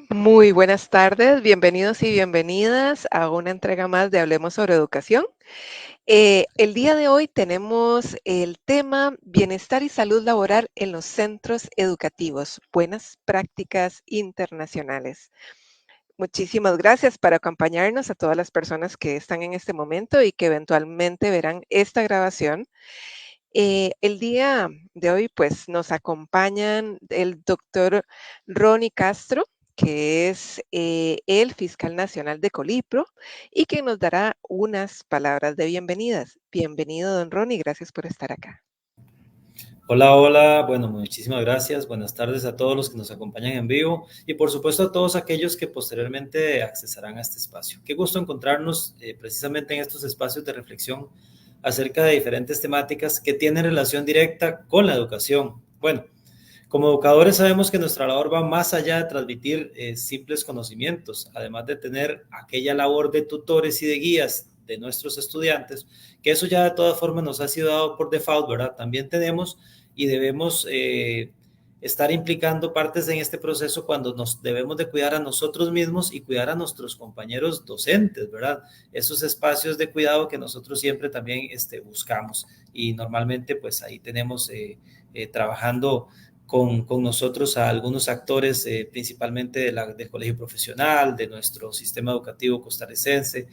Muy buenas tardes, bienvenidos y bienvenidas a una entrega más de Hablemos sobre Educación. El día de hoy tenemos el tema Bienestar y Salud Laboral en los centros educativos, buenas prácticas internacionales. Muchísimas gracias por acompañarnos a todas las personas que están en este momento y que eventualmente verán esta grabación. El día de hoy, pues, nos acompañan el doctor Ronnie Castro, que es el fiscal nacional de Colipro y que nos dará unas palabras de bienvenidas. Bienvenido, don Ronnie, gracias por estar acá. Hola, hola, bueno, muchísimas gracias. Buenas tardes a todos los que nos acompañan en vivo y por supuesto a todos aquellos que posteriormente accesarán a este espacio. Qué gusto encontrarnos precisamente en estos espacios de reflexión acerca de diferentes temáticas que tienen relación directa con la educación. Bueno, como educadores sabemos que nuestra labor va más allá de transmitir simples conocimientos, además de tener aquella labor de tutores y de guías de nuestros estudiantes, que eso ya de todas formas nos ha sido dado por default, ¿verdad? También tenemos y debemos estar implicando partes en este proceso cuando nos debemos de cuidar a nosotros mismos y cuidar a nuestros compañeros docentes, ¿verdad? Esos espacios de cuidado que nosotros siempre también buscamos y normalmente pues ahí tenemos trabajando con nosotros a algunos actores, principalmente del colegio profesional, de nuestro sistema educativo costarricense.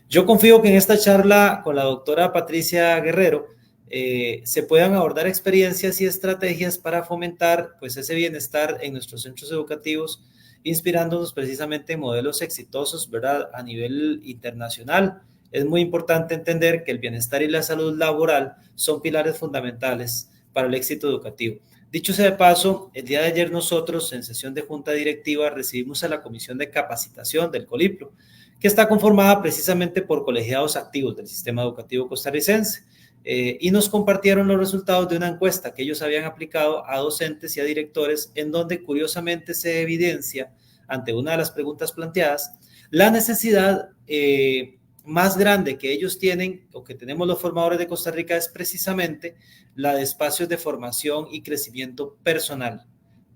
Yo confío que en esta charla con la doctora Patricia Guerrero se puedan abordar experiencias y estrategias para fomentar pues, ese bienestar en nuestros centros educativos, inspirándonos precisamente en modelos exitosos, ¿verdad? A nivel internacional. Es muy importante entender que el bienestar y la salud laboral son pilares fundamentales para el éxito educativo. Dicho sea de paso, el día de ayer nosotros en sesión de junta directiva recibimos a la comisión de capacitación del Colipro, que está conformada precisamente por colegiados activos del sistema educativo costarricense, y nos compartieron los resultados de una encuesta que ellos habían aplicado a docentes y a directores, en donde curiosamente se evidencia, ante una de las preguntas planteadas, la necesidad más grande que ellos tienen o que tenemos los formadores de Costa Rica es precisamente la de espacios de formación y crecimiento personal,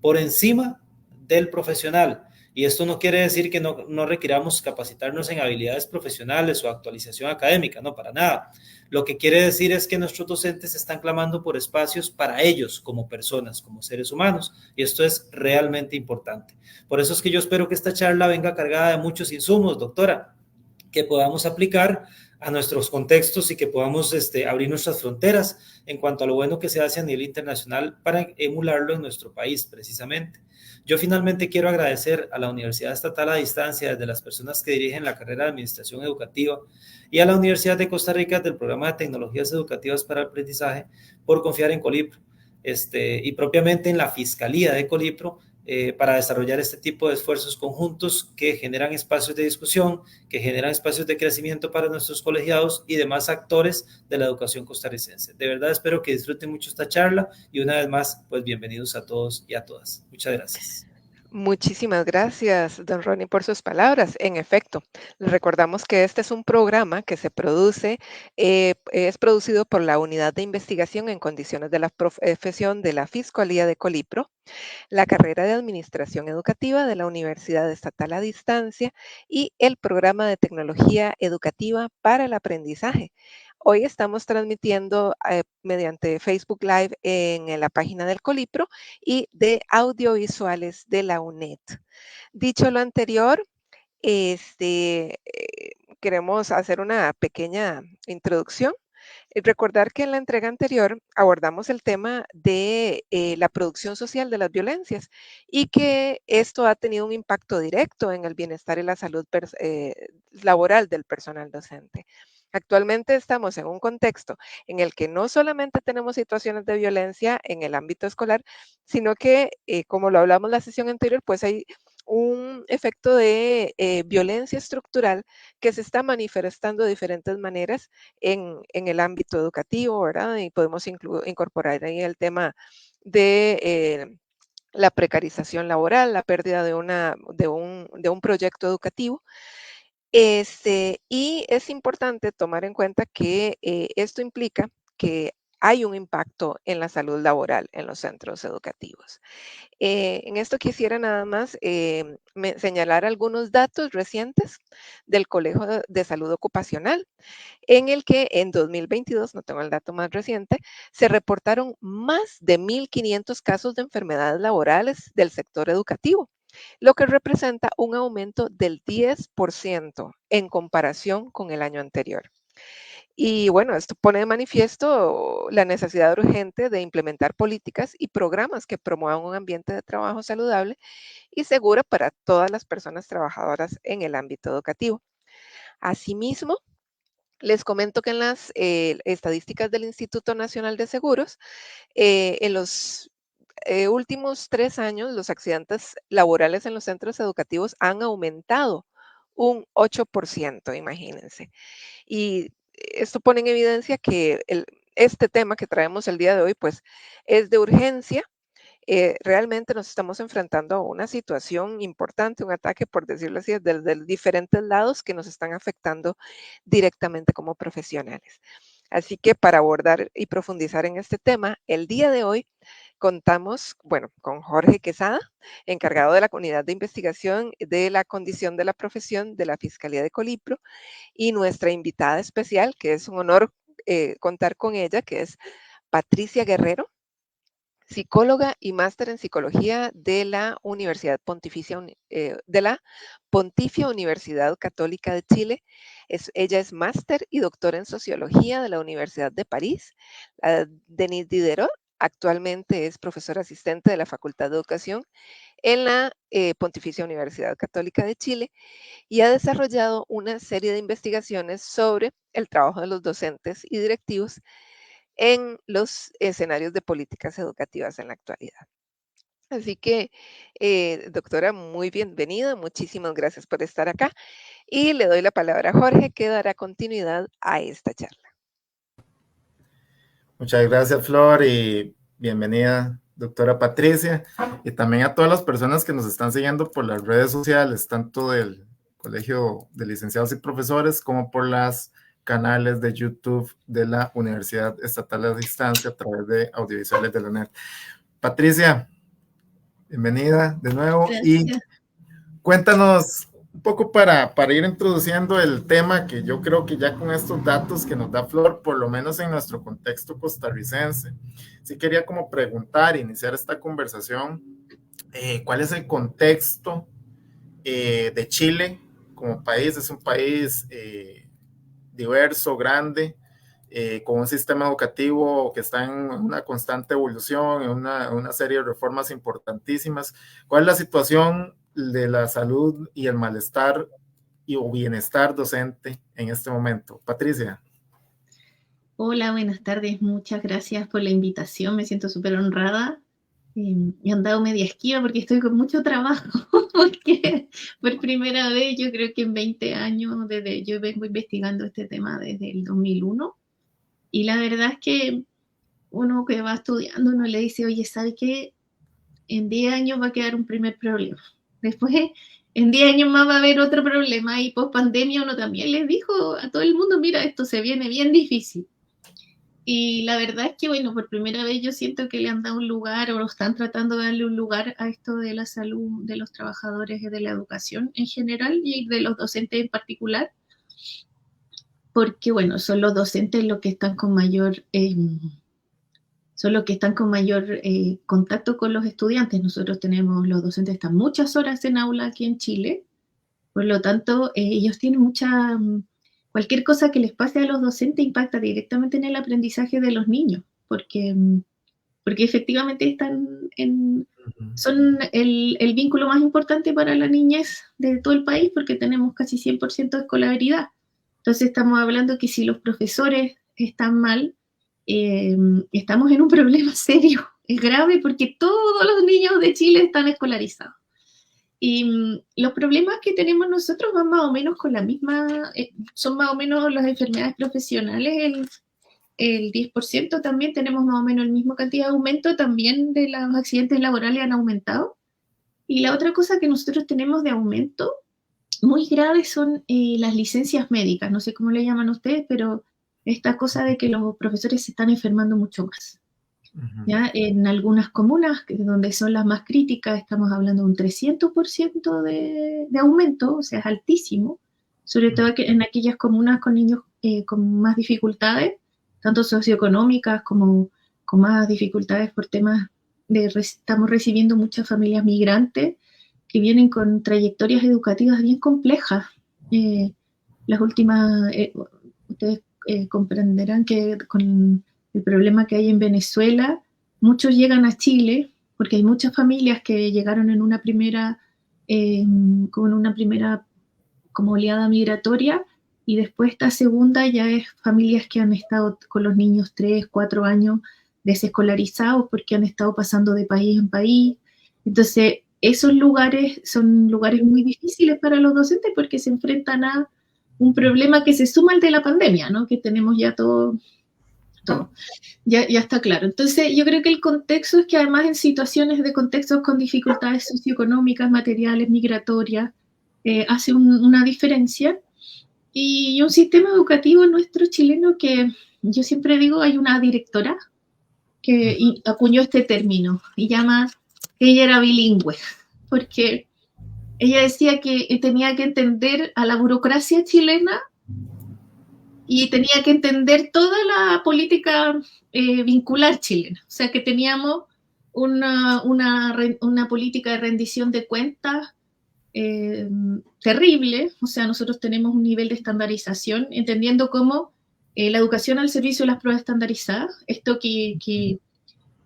por encima del profesional. Y esto no quiere decir que no requiramos capacitarnos en habilidades profesionales o actualización académica, no, para nada. Lo que quiere decir es que nuestros docentes están clamando por espacios para ellos como personas, como seres humanos, y esto es realmente importante. Por eso es que yo espero que esta charla venga cargada de muchos insumos, doctora, que podamos aplicar a nuestros contextos y que podamos abrir nuestras fronteras en cuanto a lo bueno que se hace a nivel internacional para emularlo en nuestro país, precisamente. Yo finalmente quiero agradecer a la Universidad Estatal a Distancia, desde las personas que dirigen la carrera de Administración Educativa, y a la Universidad de Costa Rica del Programa de Tecnologías Educativas para el Aprendizaje por confiar en Colipro, y propiamente en la Fiscalía de Colipro, para desarrollar este tipo de esfuerzos conjuntos que generan espacios de discusión, que generan espacios de crecimiento para nuestros colegiados y demás actores de la educación costarricense. De verdad espero que disfruten mucho esta charla y una vez más, pues bienvenidos a todos y a todas. Muchas gracias. Muchísimas gracias, don Ronnie, por sus palabras. En efecto, les recordamos que este es un programa que se produce, es producido por la Unidad de Investigación en Condiciones de la Profesión de la Fiscalía de Colipro, la carrera de Administración Educativa de la Universidad Estatal a Distancia y el programa de Tecnología Educativa para el Aprendizaje. Hoy estamos transmitiendo mediante Facebook Live en la página del Colipro y de audiovisuales de la UNED. Dicho lo anterior, queremos hacer una pequeña introducción y recordar que en la entrega anterior abordamos el tema de la producción social de las violencias y que esto ha tenido un impacto directo en el bienestar y la salud laboral del personal docente. Actualmente estamos en un contexto en el que no solamente tenemos situaciones de violencia en el ámbito escolar, sino que, como lo hablamos la sesión anterior, pues hay un efecto de violencia estructural que se está manifestando de diferentes maneras en el ámbito educativo, ¿verdad? Y podemos incorporar ahí el tema de la precarización laboral, la pérdida de un proyecto educativo. Y es importante tomar en cuenta que esto implica que hay un impacto en la salud laboral en los centros educativos. En esto quisiera nada más señalar algunos datos recientes del Colegio de Salud Ocupacional, en el que en 2022, no tengo el dato más reciente, se reportaron más de 1.500 casos de enfermedades laborales del sector educativo, lo que representa un aumento del 10% en comparación con el año anterior. Y bueno, esto pone de manifiesto la necesidad urgente de implementar políticas y programas que promuevan un ambiente de trabajo saludable y seguro para todas las personas trabajadoras en el ámbito educativo. Asimismo, les comento que en las estadísticas del Instituto Nacional de Seguros, en los últimos 3 años, los accidentes laborales en los centros educativos han aumentado un 8%, imagínense. Y esto pone en evidencia que este tema que traemos el día de hoy, pues, es de urgencia. Realmente nos estamos enfrentando a una situación importante, un ataque, por decirlo así, desde diferentes lados que nos están afectando directamente como profesionales. Así que para abordar y profundizar en este tema, el día de hoy contamos, bueno, con Jorge Quesada, encargado de la unidad de investigación de la condición de la profesión de la Fiscalía de Colipro, y nuestra invitada especial, que es un honor contar con ella, que es Patricia Guerrero, psicóloga y máster en psicología de la Universidad Pontificia, de la Pontificia Universidad Católica de Chile. Ella es máster y doctora en sociología de la Universidad de París. Denise Diderot actualmente es profesora asistente de la Facultad de Educación en la Pontificia Universidad Católica de Chile y ha desarrollado una serie de investigaciones sobre el trabajo de los docentes y directivos en los escenarios de políticas educativas en la actualidad. Así que, doctora, muy bienvenida, muchísimas gracias por estar acá y le doy la palabra a Jorge, que dará continuidad a esta charla. Muchas gracias, Flor, y bienvenida, doctora Patricia, y también a todas las personas que nos están siguiendo por las redes sociales, tanto del Colegio de Licenciados y Profesores como por los canales de YouTube de la Universidad Estatal de Distancia a través de Audiovisuales de la UNED. Patricia, bienvenida de nuevo. Gracias. Y cuéntanos un poco para ir introduciendo el tema, que yo creo que ya con estos datos que nos da Flor, por lo menos en nuestro contexto costarricense, sí quería como preguntar, iniciar esta conversación, ¿cuál es el contexto de Chile como país? Es un país diverso, grande, con un sistema educativo que está en una constante evolución, en una serie de reformas importantísimas. ¿Cuál es la situación de la salud y el malestar o bienestar docente en este momento? Patricia. Hola, buenas tardes. Muchas gracias por la invitación. Me siento súper honrada. Me han dado media esquiva porque estoy con mucho trabajo, porque por primera vez, yo creo que en 20 años, yo vengo investigando este tema desde el 2001, y la verdad es que uno que va estudiando, uno le dice, oye, ¿sabe qué? En 10 años va a quedar un primer problema. Después, en 10 años más va a haber otro problema, y post pandemia uno también les dijo a todo el mundo, mira, esto se viene bien difícil. Y la verdad es que, bueno, por primera vez yo siento que le han dado un lugar, o están tratando de darle un lugar a esto de la salud de los trabajadores de la educación en general y de los docentes en particular, porque, bueno, son los docentes los que están con mayor contacto con los estudiantes. Nosotros tenemos, los docentes están muchas horas en aula aquí en Chile, por lo tanto, ellos tienen cualquier cosa que les pase a los docentes impacta directamente en el aprendizaje de los niños, porque efectivamente son el vínculo más importante para la niñez de todo el país, porque tenemos casi 100% de escolaridad. Entonces estamos hablando que si los profesores están mal, estamos en un problema serio, es grave, porque todos los niños de Chile están escolarizados. Y los problemas que tenemos nosotros van más o menos con la misma, son más o menos las enfermedades profesionales, el 10%, también tenemos más o menos la misma cantidad de aumento, también de los accidentes laborales han aumentado. Y la otra cosa que nosotros tenemos de aumento muy grave son las licencias médicas, no sé cómo le llaman ustedes, pero esta cosa de que los profesores se están enfermando mucho más. Ujú. ¿Ya? En algunas comunas, donde son las más críticas, estamos hablando de un 300% de aumento, o sea, es altísimo, sobre todo en aquellas comunas con niños con más dificultades, tanto socioeconómicas como con más dificultades por temas estamos recibiendo muchas familias migrantes que vienen con trayectorias educativas bien complejas. Las últimas, ustedes comprenderán que con el problema que hay en Venezuela, muchos llegan a Chile porque hay muchas familias que llegaron en una primera, con una primera como oleada migratoria, y después esta segunda ya es familias que han estado con los niños 3, 4 años desescolarizados porque han estado pasando de país en país. Entonces, esos lugares son lugares muy difíciles para los docentes porque se enfrentan a un problema que se suma al de la pandemia, ¿no? Que tenemos ya todo. Ya está claro. Entonces, yo creo que el contexto es que además en situaciones de contextos con dificultades socioeconómicas, materiales, migratorias, hace una diferencia. Y un sistema educativo nuestro chileno que yo siempre digo, hay una directora que acuñó este término y llama, ella era bilingüe, porque ella decía que tenía que entender a la burocracia chilena y tenía que entender toda la política vincular chilena. O sea, que teníamos una política de rendición de cuentas terrible. O sea, nosotros tenemos un nivel de estandarización, entendiendo cómo la educación al servicio de las pruebas estandarizadas, esto que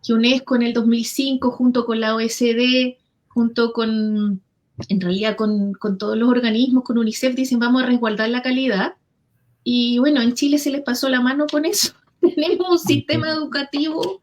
UNESCO en el 2005, junto con la OECD, junto con, en realidad, con todos los organismos, con UNICEF, dicen vamos a resguardar la calidad. Y bueno, en Chile se les pasó la mano con eso. Tenemos un sistema educativo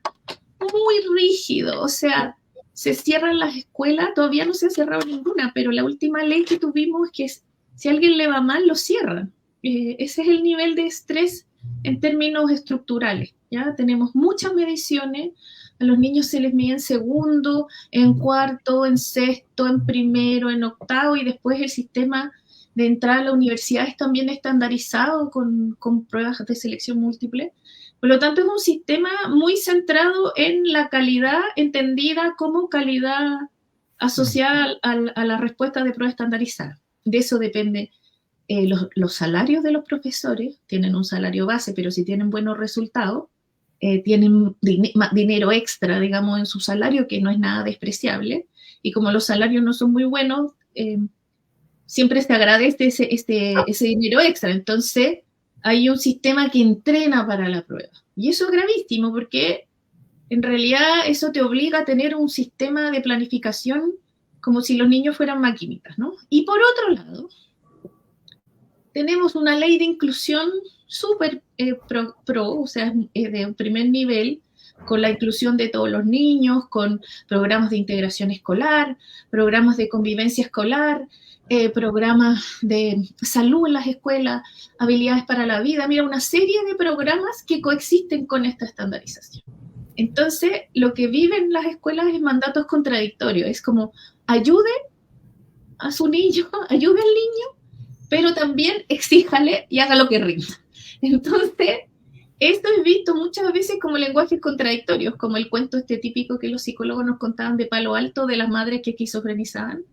muy rígido, o sea, se cierran las escuelas, todavía no se ha cerrado ninguna, pero la última ley que tuvimos es que si a alguien le va mal, lo cierran. Ese es el nivel de estrés en términos estructurales, ¿ya? Tenemos muchas mediciones, a los niños se les mide en segundo, en cuarto, en sexto, en primero, en octavo, y después el sistema de entrar a la universidad es también estandarizado con pruebas de selección múltiple. Por lo tanto, es un sistema muy centrado en la calidad, entendida como calidad asociada a la respuesta de prueba estandarizada. De eso depende los salarios de los profesores. Tienen un salario base, pero si tienen buenos resultados, tienen dinero extra, digamos, en su salario, que no es nada despreciable. Y como los salarios no son muy buenos, siempre se agradece ese dinero extra. Entonces, hay un sistema que entrena para la prueba. Y eso es gravísimo porque en realidad eso te obliga a tener un sistema de planificación como si los niños fueran maquinitas, ¿no? Y por otro lado, tenemos una ley de inclusión súper o sea, de primer nivel, con la inclusión de todos los niños, con programas de integración escolar, programas de convivencia escolar, programas de salud en las escuelas, habilidades para la vida. Mira, una serie de programas que coexisten con esta estandarización. Entonces, lo que viven las escuelas es mandatos contradictorios. Es como, ayude a su niño, ayude al niño, pero también exíjale y haga lo que rinda. Entonces, esto es visto muchas veces como lenguajes contradictorios, como el cuento este típico que los psicólogos nos contaban de Palo Alto, de las madres que esquizofrenizaban.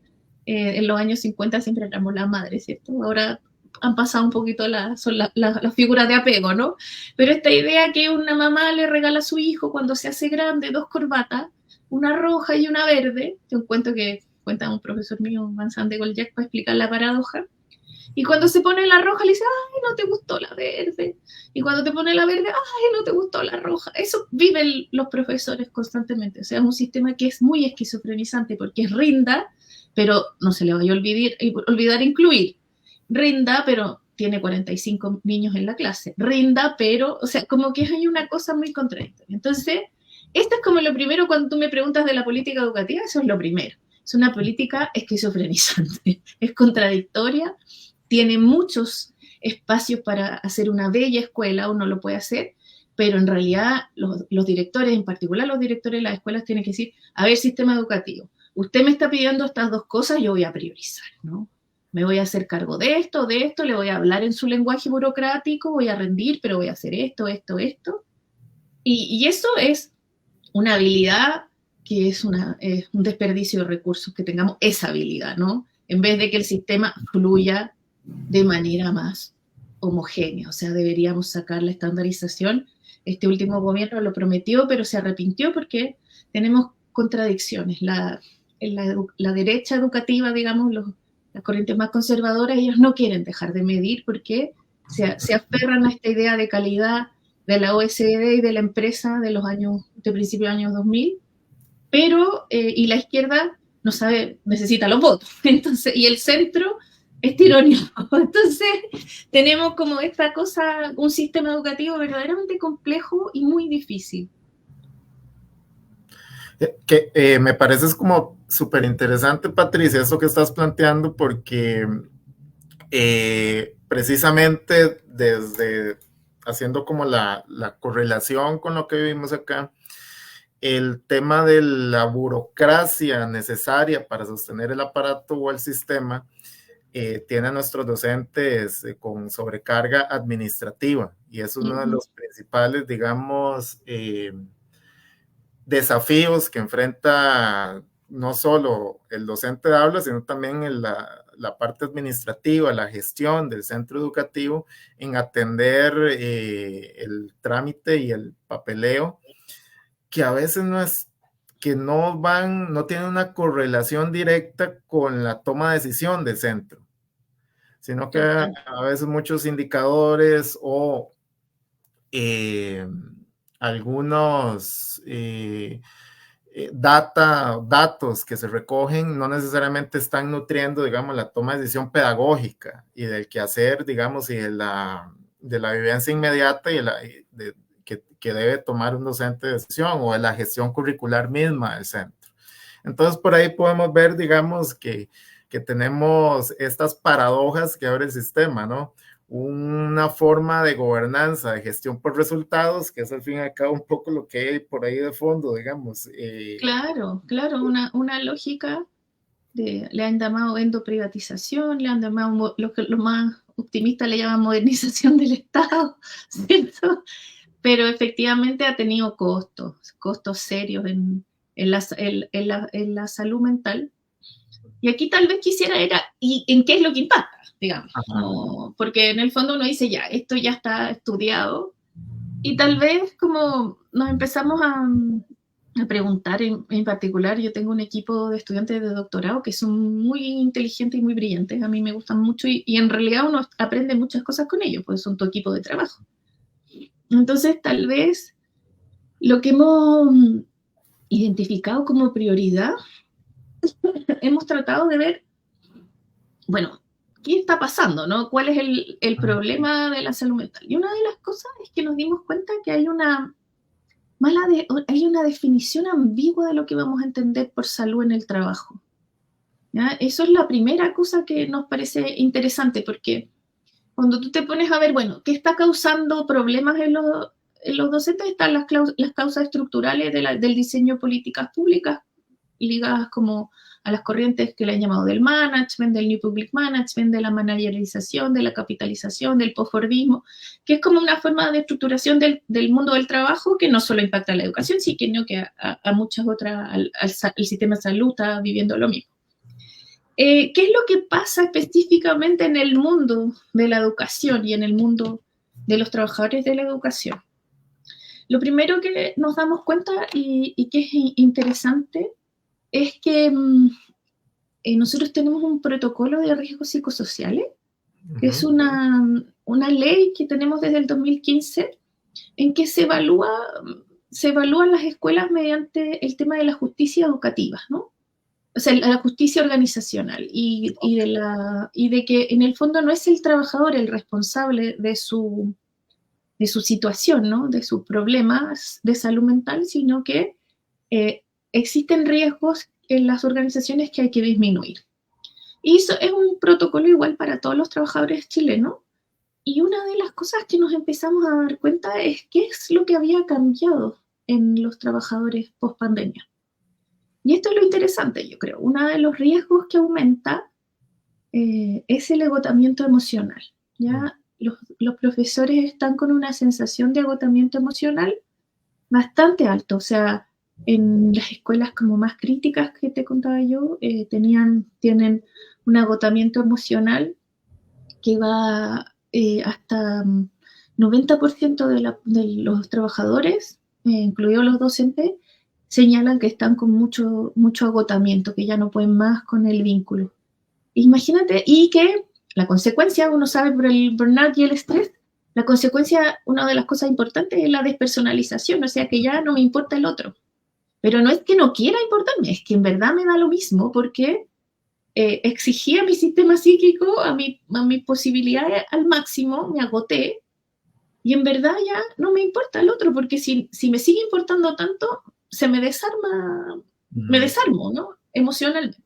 En los años 50 siempre éramos las madres, ¿cierto? Ahora han pasado un poquito son las figuras de apego, ¿no? Pero esta idea que una mamá le regala a su hijo cuando se hace grande 2 corbatas, una roja y una verde, que es un cuento que cuenta un profesor mío, Vincent de Goljac, para explicar la paradoja. Y cuando se pone la roja le dice, ay, no te gustó la verde. Y cuando te pone la verde, ay, no te gustó la roja. Eso viven los profesores constantemente. O sea, es un sistema que es muy esquizofrenizante porque es rinda, pero no se le vaya a olvidar incluir. Rinda, pero tiene 45 niños en la clase. Rinda, pero, o sea, como que hay una cosa muy contradictoria. Entonces, esto es como lo primero cuando tú me preguntas de la política educativa, eso es lo primero. Es una política esquizofrenizante, es contradictoria, tiene muchos espacios para hacer una bella escuela, uno lo puede hacer, pero en realidad los directores, en particular los directores de las escuelas, tienen que decir, a ver, sistema educativo, usted me está pidiendo estas 2 cosas, yo voy a priorizar, ¿no? me voy a hacer cargo de esto, le voy a hablar en su lenguaje burocrático, voy a rendir, pero voy a hacer esto. Y eso es una habilidad que es un desperdicio de recursos, que tengamos esa habilidad, ¿no? En vez de que el sistema fluya de manera más homogénea. O sea, deberíamos sacar la estandarización. Este último gobierno lo prometió, pero se arrepintió porque tenemos contradicciones. La derecha educativa, digamos, las corrientes más conservadoras, ellos no quieren dejar de medir porque se aferran a esta idea de calidad de la OSD y de la empresa de principios de años 2000, pero, y la izquierda no sabe, necesita los votos, entonces, y el centro es tironio. Entonces, tenemos como esta cosa, un sistema educativo verdaderamente complejo y muy difícil. Que me parece es como súper interesante, Patricia, eso que estás planteando, porque precisamente desde haciendo como la correlación con lo que vivimos acá, el tema de la burocracia necesaria para sostener el aparato o el sistema tiene a nuestros docentes con sobrecarga administrativa, y eso es uno de los principales, digamos, desafíos que enfrenta no solo el docente de aula, sino también la parte administrativa, la gestión del centro educativo, en atender el trámite y el papeleo, que a veces no tienen una correlación directa con la toma de decisión del centro, sino que a veces muchos indicadores o algunos datos que se recogen no necesariamente están nutriendo, digamos, la toma de decisión pedagógica y del quehacer, digamos, y de la vivencia inmediata y que debe tomar un docente de decisión, o de la gestión curricular misma del centro. Entonces, por ahí podemos ver, digamos, que tenemos estas paradojas que abre el sistema, ¿no? Una forma de gobernanza, de gestión por resultados, que es al fin y al cabo un poco lo que hay por ahí de fondo, digamos. Claro, una lógica le han llamado endoprivatización, le han llamado lo que los más optimistas le llaman modernización del Estado, ¿cierto? Pero efectivamente ha tenido costos serios en la salud mental. Y aquí tal vez quisiera ¿y en qué es lo que impacta? Digamos, no, porque en el fondo uno dice, ya, esto ya está estudiado, y tal vez como nos empezamos a preguntar, en particular, yo tengo un equipo de estudiantes de doctorado que son muy inteligentes y muy brillantes, a mí me gustan mucho, y en realidad uno aprende muchas cosas con ellos, porque son tu equipo de trabajo. Entonces, tal vez lo que hemos identificado como prioridad, hemos tratado de ver, bueno, ¿qué está pasando, no? ¿Cuál es el problema de la salud mental? Y una de las cosas es que nos dimos cuenta que hay una definición ambigua de lo que vamos a entender por salud en el trabajo. ¿Ya? Eso es la primera cosa que nos parece interesante, porque cuando tú te pones a ver, bueno, ¿qué está causando problemas en los docentes? Están las causas estructurales del diseño de políticas públicas, ligadas como a las corrientes que le han llamado del management, del New Public Management, de la managerialización, de la capitalización, del postfordismo, que es como una forma de estructuración del mundo del trabajo que no solo impacta a la educación, sino que a muchas otras, el sistema de salud está viviendo lo mismo. ¿Qué es lo que pasa específicamente en el mundo de la educación y en el mundo de los trabajadores de la educación? Lo primero que nos damos cuenta y que es interesante es que nosotros tenemos un protocolo de riesgos psicosociales, que es una ley que tenemos desde el 2015, en que se evalúan las escuelas mediante el tema de la justicia educativa, ¿no? O sea, la justicia organizacional y de que en el fondo no es el trabajador el responsable de su situación, ¿no? De sus problemas de salud mental, sino que existen riesgos en las organizaciones que hay que disminuir. Y eso es un protocolo igual para todos los trabajadores chilenos. Y una de las cosas que nos empezamos a dar cuenta es qué es lo que había cambiado en los trabajadores post pandemia. Y esto es lo interesante, yo creo. Uno de los riesgos que aumenta es el agotamiento emocional. ¿Ya? Los profesores están con una sensación de agotamiento emocional bastante alto. O sea, en las escuelas como más críticas que te contaba yo, tienen un agotamiento emocional que va hasta 90% de los trabajadores, incluidos los docentes, señalan que están con mucho agotamiento, que ya no pueden más con el vínculo. Imagínate, y que la consecuencia, uno sabe por el burnout y el estrés, la consecuencia, una de las cosas importantes es la despersonalización, o sea que ya no me importa el otro. Pero no es que no quiera importarme, es que en verdad me da lo mismo porque exigí a mi sistema psíquico, a mi posibilidad al máximo, me agoté, y en verdad ya no me importa el otro, porque si me sigue importando tanto, se me desarma, me desarmo, ¿no? Emocionalmente.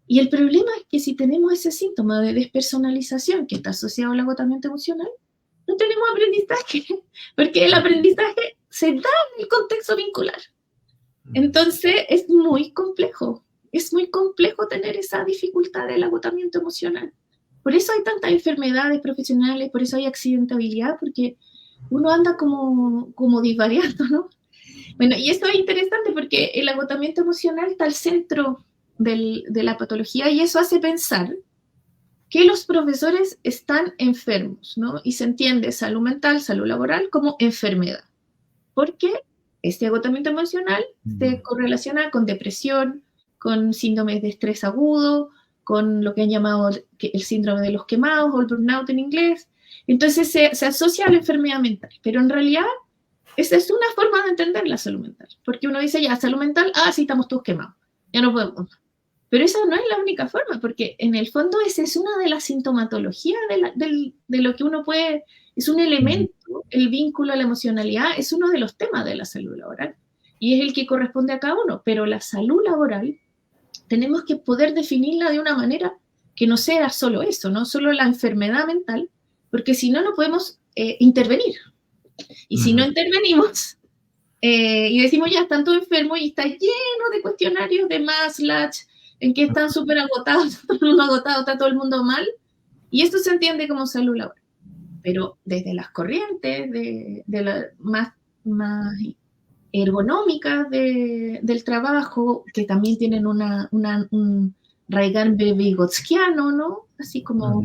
Y el problema es que si tenemos ese síntoma de despersonalización que está asociado al agotamiento emocional, no tenemos aprendizaje, porque el aprendizaje se da en el contexto vincular. Entonces es muy complejo tener esa dificultad del agotamiento emocional. Por eso hay tantas enfermedades profesionales, por eso hay accidentabilidad, porque uno anda como disvariando, ¿no? Bueno, y esto es interesante porque el agotamiento emocional está al centro de la patología y eso hace pensar que los profesores están enfermos, ¿no? Y se entiende salud mental, salud laboral como enfermedad. Porque este agotamiento emocional se correlaciona con depresión, con síndromes de estrés agudo, con lo que han llamado el síndrome de los quemados o el burnout en inglés. Entonces se asocia a la enfermedad mental, pero en realidad esa es una forma de entender la salud mental, porque uno dice ya, salud mental, sí, estamos todos quemados, ya no podemos. Pero esa no es la única forma, porque en el fondo esa es una de las sintomatologías de lo que uno puede, es un elemento, el vínculo a la emocionalidad es uno de los temas de la salud laboral y es el que corresponde a cada uno, pero la salud laboral tenemos que poder definirla de una manera que no sea solo eso, no solo la enfermedad mental, porque si no, no podemos intervenir. Y si no intervenimos y decimos ya están todos enfermos y está lleno de cuestionarios de Maslach en que están súper agotados, está todo el mundo agotado, está todo el mundo mal, y esto se entiende como salud laboral. Pero desde las corrientes de la, más ergonómicas del trabajo, que también tienen un raigambre vygotskiano, ¿no? Así como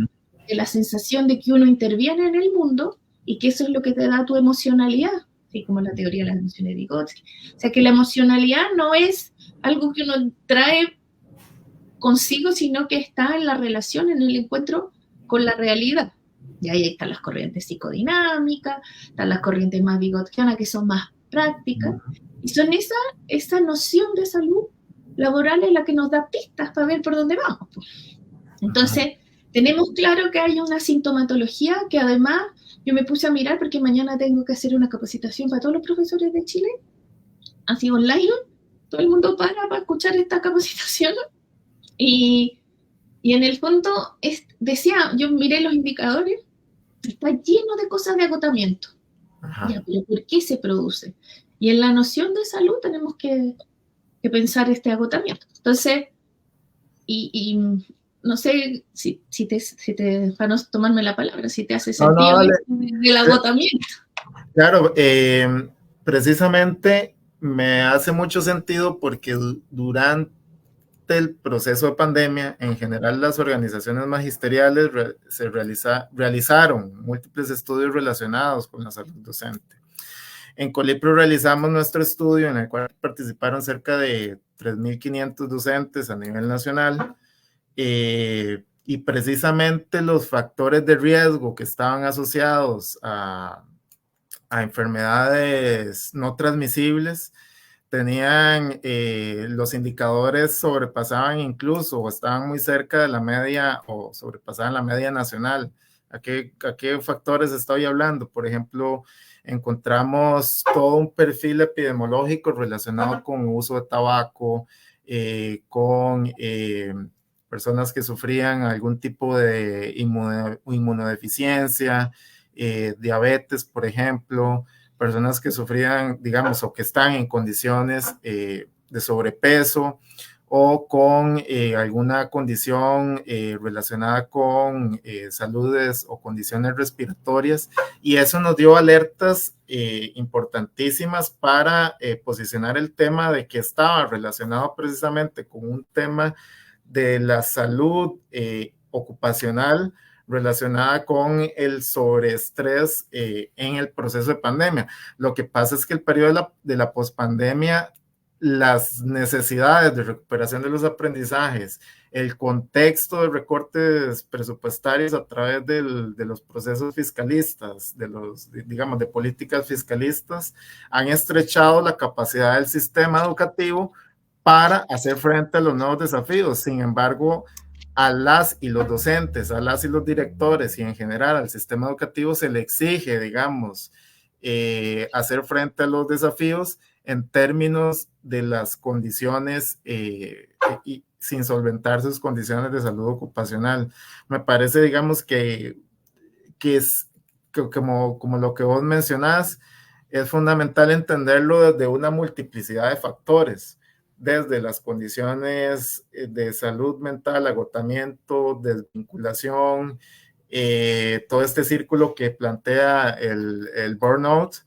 de la sensación de que uno interviene en el mundo y que eso es lo que te da tu emocionalidad, así como la teoría de las emociones de Vygotsky. O sea, que la emocionalidad no es algo que uno trae consigo, sino que está en la relación, en el encuentro con la realidad. Y ahí están las corrientes psicodinámicas, están las corrientes más vygotskianas, que son más prácticas, y son esa noción de salud laboral es la que nos da pistas para ver por dónde vamos. Entonces, tenemos claro que hay una sintomatología que además yo me puse a mirar porque mañana tengo que hacer una capacitación para todos los profesores de Chile, así online, todo el mundo para escuchar esta capacitación, y en el fondo decía, yo miré los indicadores, está lleno de cosas de agotamiento. Ya, pero ¿por qué se produce? Y en la noción de salud tenemos que pensar este agotamiento. Entonces, y no sé si te, para no tomarme la palabra, si te hace sentido el agotamiento. Claro, precisamente me hace mucho sentido porque durante el proceso de pandemia, en general las organizaciones magisteriales realizaron múltiples estudios relacionados con la salud docente. En Colipro realizamos nuestro estudio en el cual participaron cerca de 3.500 docentes a nivel nacional y precisamente los factores de riesgo que estaban asociados a enfermedades no transmisibles tenían los indicadores sobrepasaban incluso o estaban muy cerca de la media o sobrepasaban la media nacional. ¿A qué factores estoy hablando? Por ejemplo, encontramos todo un perfil epidemiológico relacionado con uso de tabaco, con personas que sufrían algún tipo de inmunodeficiencia, diabetes, por ejemplo, personas que sufrían, digamos, o que están en condiciones de sobrepeso o con alguna condición relacionada con saludes o condiciones respiratorias, y eso nos dio alertas importantísimas para posicionar el tema de que estaba relacionado precisamente con un tema de la salud ocupacional relacionada con el sobreestrés en el proceso de pandemia. Lo que pasa es que el periodo de la pospandemia, las necesidades de recuperación de los aprendizajes, el contexto de recortes presupuestarios a través de los procesos fiscalistas, digamos, de políticas fiscalistas, han estrechado la capacidad del sistema educativo para hacer frente a los nuevos desafíos. Sin embargo, a las y los docentes, a las y los directores y en general al sistema educativo se le exige, digamos, hacer frente a los desafíos en términos de las condiciones y sin solventar sus condiciones de salud ocupacional. Me parece, digamos, que es como lo que vos mencionás, es fundamental entenderlo desde una multiplicidad de factores, desde las condiciones de salud mental, agotamiento, desvinculación, todo este círculo que plantea el burnout,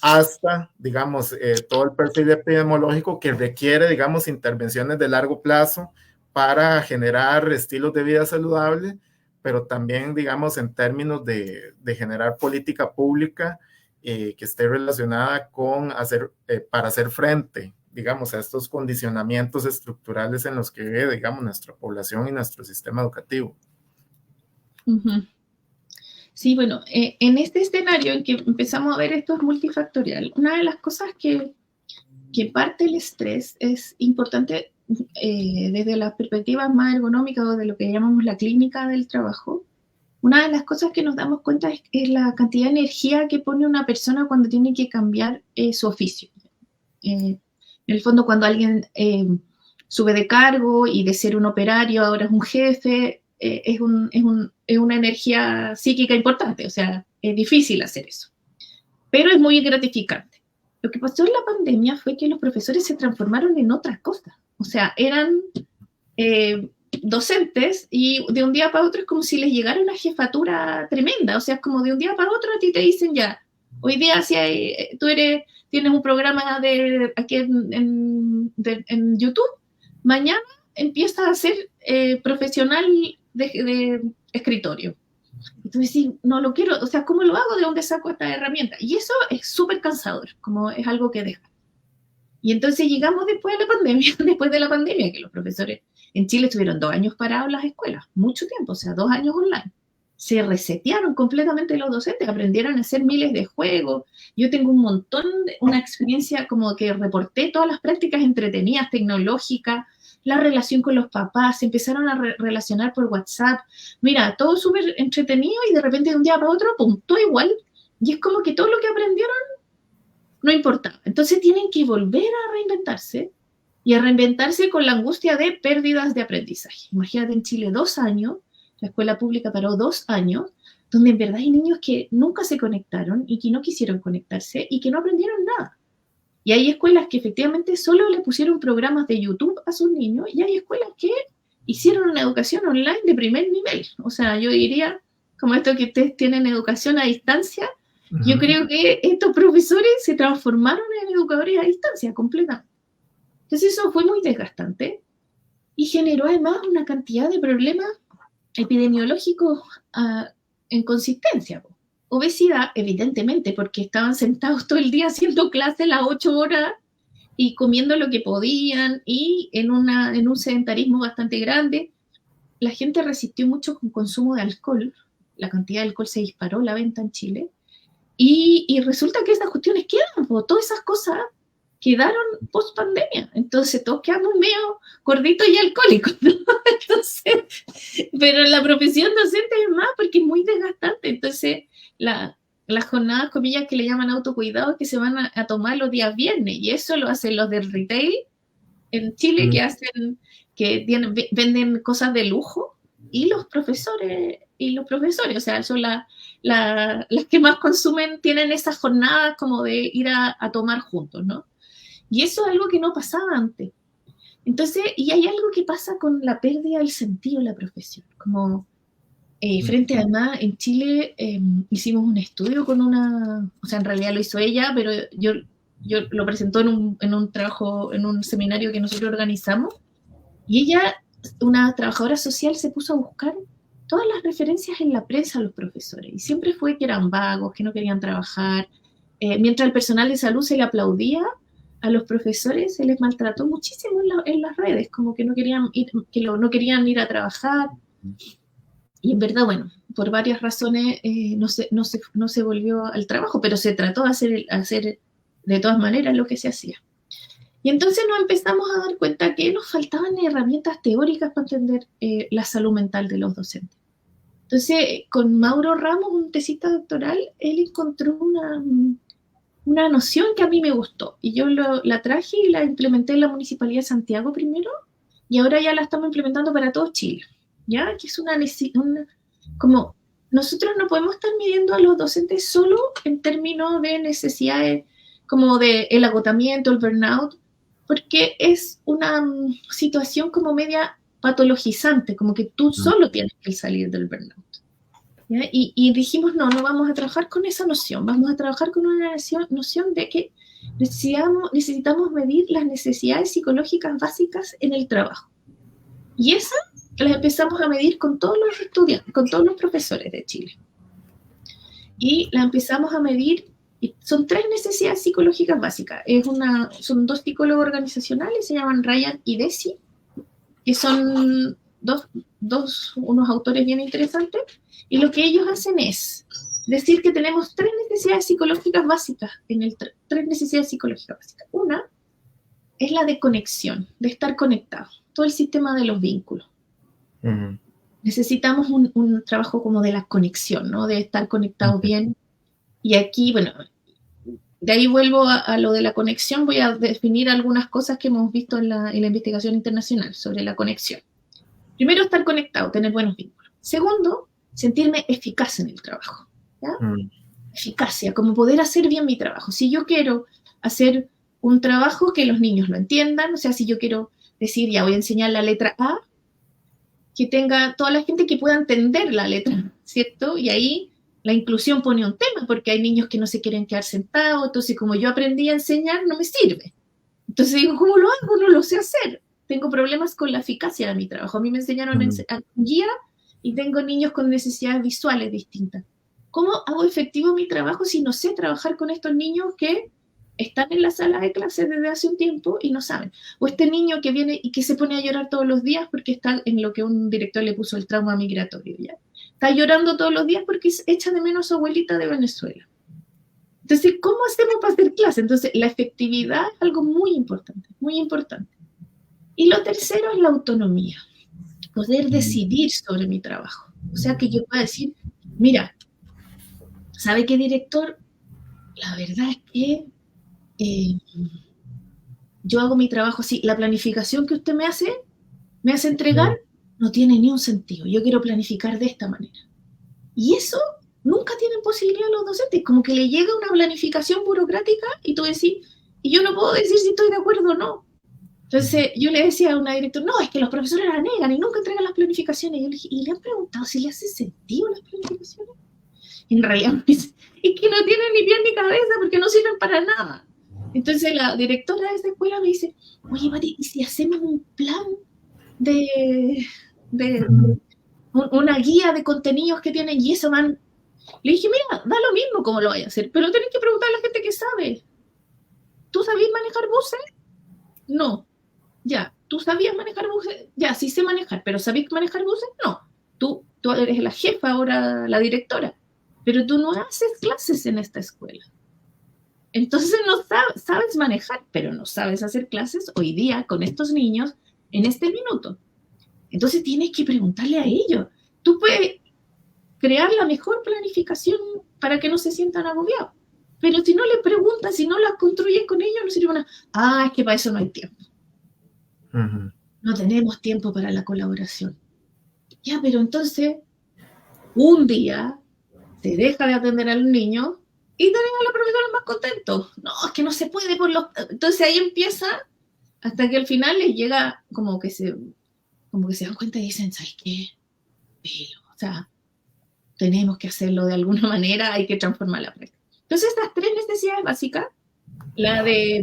hasta, digamos, todo el perfil epidemiológico que requiere, digamos, intervenciones de largo plazo para generar estilos de vida saludable, pero también, digamos, en términos de generar política pública que esté relacionada con para hacer frente, digamos, a estos condicionamientos estructurales en los que vive, digamos, nuestra población y nuestro sistema educativo. Uh-huh. Sí, bueno, en este escenario en que empezamos a ver esto es multifactorial, una de las cosas que parte del estrés es importante desde la perspectiva más ergonómica o de lo que llamamos la clínica del trabajo. Una de las cosas que nos damos cuenta es la cantidad de energía que pone una persona cuando tiene que cambiar su oficio. En el fondo, cuando alguien sube de cargo y de ser un operario ahora es un jefe, es una energía psíquica importante, o sea, es difícil hacer eso, pero es muy gratificante. Lo que pasó en la pandemia fue que los profesores se transformaron en otras cosas, o sea, eran docentes y de un día para otro es como si les llegara una jefatura tremenda, o sea, es como de un día para otro a ti te dicen ya, hoy día si tú tienes un programa aquí en YouTube, mañana empiezas a ser profesional de escritorio. Entonces, sí, no lo quiero, o sea, ¿cómo lo hago? ¿De dónde saco esta herramienta? Y eso es súper cansador, como es algo que deja. Y entonces llegamos después de la pandemia, que los profesores en Chile estuvieron 2 años parados en las escuelas, mucho tiempo, o sea, 2 años online. Se resetearon completamente los docentes, aprendieron a hacer miles de juegos. Yo tengo una experiencia como que reporté todas las prácticas entretenidas, tecnológicas, la relación con los papás, se empezaron a relacionar por WhatsApp. Mira, todo súper entretenido y de repente de un día para otro, pum, todo igual. Y es como que todo lo que aprendieron no importaba. Entonces tienen que volver a reinventarse y a reinventarse con la angustia de pérdidas de aprendizaje. Imagínate en Chile 2 años, la escuela pública paró 2 años, donde en verdad hay niños que nunca se conectaron y que no quisieron conectarse y que no aprendieron nada. Y hay escuelas que efectivamente solo le pusieron programas de YouTube a sus niños y hay escuelas que hicieron una educación online de primer nivel. O sea, yo diría, como esto que ustedes tienen educación a distancia, yo creo que estos profesores se transformaron en educadores a distancia completamente. Entonces eso fue muy desgastante y generó además una cantidad de problemas epidemiológicos en consistencia. Obesidad, evidentemente, porque estaban sentados todo el día haciendo clases las 8 horas y comiendo lo que podían y en un sedentarismo bastante grande. La gente resistió mucho con consumo de alcohol, la cantidad de alcohol se disparó, la venta en Chile, y resulta que esas cuestiones quedan, todas esas cosas quedaron post pandemia, entonces todos quedamos medio gorditos y alcohólicos, ¿no? Entonces, pero la profesión docente es más porque es muy desgastante, entonces las jornadas, comillas, que le llaman autocuidado, que se van a tomar los días viernes, y eso lo hacen los del retail en Chile, venden cosas de lujo, y los profesores, o sea, son las que más consumen, tienen esas jornadas como de ir a tomar juntos, ¿no? Y eso es algo que no pasaba antes. Entonces, y hay algo que pasa con la pérdida del sentido de la profesión, como frente además en Chile hicimos un estudio con o sea, en realidad lo hizo ella, pero yo lo presentó en un trabajo, en un seminario que nosotros organizamos, y ella, una trabajadora social, se puso a buscar todas las referencias en la prensa a los profesores, y siempre fue que eran vagos, que no querían trabajar, mientras el personal de salud se le aplaudía, a los profesores se les maltrató muchísimo en las redes, como que no querían no querían ir a trabajar. Y en verdad, bueno, por varias razones no se volvió al trabajo, pero se trató de hacer de todas maneras lo que se hacía. Y entonces nos empezamos a dar cuenta que nos faltaban herramientas teóricas para entender la salud mental de los docentes. Entonces, con Mauro Ramos, un tesista doctoral, él encontró una noción que a mí me gustó. Y yo la traje y la implementé en la Municipalidad de Santiago primero, y ahora ya la estamos implementando para todo Chile. ¿Ya? Que es como nosotros no podemos estar midiendo a los docentes solo en términos de necesidades como de el agotamiento, el burnout, porque es una situación como media patologizante, como que tú solo tienes que salir del burnout. ¿Ya? Y dijimos, no vamos a trabajar con esa noción, vamos a trabajar con una noción de que necesitamos medir las necesidades psicológicas básicas en el trabajo. Y esa las empezamos a medir con todos los estudiantes, con todos los profesores de Chile. Y la empezamos a medir, y son 3 necesidades psicológicas básicas. Son 2 psicólogos organizacionales, se llaman Ryan y Desi, que son unos autores bien interesantes, y lo que ellos hacen es decir que tenemos 3 necesidades psicológicas básicas, 3 necesidades psicológicas básicas. Una es la de conexión, de estar conectado, todo el sistema de los vínculos. Uh-huh. Necesitamos un trabajo como de la conexión, ¿no? De estar conectados bien. Y aquí, bueno, de ahí vuelvo a lo de la conexión, voy a definir algunas cosas que hemos visto en la investigación internacional sobre la conexión. Primero, estar conectado, tener buenos vínculos. Segundo, sentirme eficaz en el trabajo, ¿ya? Eficacia, como poder hacer bien mi trabajo. Si yo quiero hacer un trabajo que los niños lo entiendan, o sea, si yo quiero decir, ya voy a enseñar la letra A, que tenga toda la gente que pueda entender la letra, ¿cierto? Y ahí la inclusión pone un tema, porque hay niños que no se quieren quedar sentados, entonces como yo aprendí a enseñar, no me sirve. Entonces digo, ¿cómo lo hago? No lo sé hacer. Tengo problemas con la eficacia de mi trabajo. A mí me enseñaron a guía y tengo niños con necesidades visuales distintas. ¿Cómo hago efectivo mi trabajo si no sé trabajar con estos niños que están en la sala de clases desde hace un tiempo y no saben? O este niño que viene y que se pone a llorar todos los días porque está en lo que un director le puso el trauma migratorio, ¿ya? Está llorando todos los días porque echa de menos a su abuelita de Venezuela. Entonces, ¿cómo hacemos para hacer clase? Entonces, la efectividad es algo muy importante, muy importante. Y lo tercero es la autonomía, poder decidir sobre mi trabajo. O sea, que yo pueda decir, mira, ¿sabe qué, director? La verdad es que yo hago mi trabajo así. La planificación que usted me hace entregar, no tiene ni un sentido. Yo quiero planificar de esta manera. Y eso nunca tienen posibilidad los docentes. Como que le llega una planificación burocrática y tú decís, y yo no puedo decir si estoy de acuerdo o no. Entonces yo le decía a una directora, no, es que los profesores la negan y nunca entregan las planificaciones. Y yo le dije, ¿y le han preguntado si le hace sentido las planificaciones? En realidad es que no tienen ni pie ni cabeza porque no sirven para nada. Entonces la directora de esa escuela me dice, oye, Mari, ¿y si hacemos un plan de una guía de contenidos que tienen y eso van? Le dije, mira, da lo mismo cómo lo vaya a hacer, pero tenés que preguntar a la gente que sabe. ¿Tú sabías manejar buses? No. Ya. ¿Tú sabías manejar buses? Ya, sí sé manejar, pero ¿sabías manejar buses? No. Tú eres la jefa ahora, la directora, pero tú no haces clases en esta escuela. Entonces no sabes manejar, pero no sabes hacer clases hoy día con estos niños en este minuto. Entonces tienes que preguntarle a ellos. Tú puedes crear la mejor planificación para que no se sientan agobiados, pero si no le preguntas, si no la construyes con ellos, no sirve nada. Ah, es que para eso no hay tiempo. Uh-huh. No tenemos tiempo para la colaboración. Ya, pero entonces, un día se deja de atender a los niños y tenemos a los profesores más contentos. No, es que no se puede por los... Entonces ahí empieza hasta que al final les llega como que se dan cuenta y dicen, ¿sabes qué? Pero, o sea, tenemos que hacerlo de alguna manera, hay que transformar la práctica. Entonces, estas 3 necesidades básicas, la de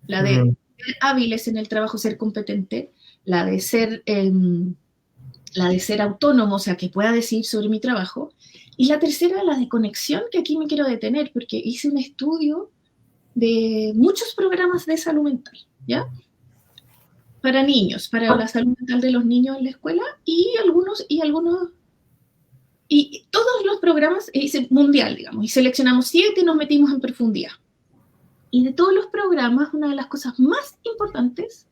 ser hábiles en el trabajo, ser competente, la de ser autónomo, o sea, que pueda decidir sobre mi trabajo, y la tercera, la de conexión, que aquí me quiero detener, porque hice un estudio de muchos programas de salud mental, ¿ya? Para niños, para la salud mental de los niños en la escuela, y todos los programas hice mundial, digamos, y seleccionamos 7 y nos metimos en profundidad. Y de todos los programas, una de las cosas más importantes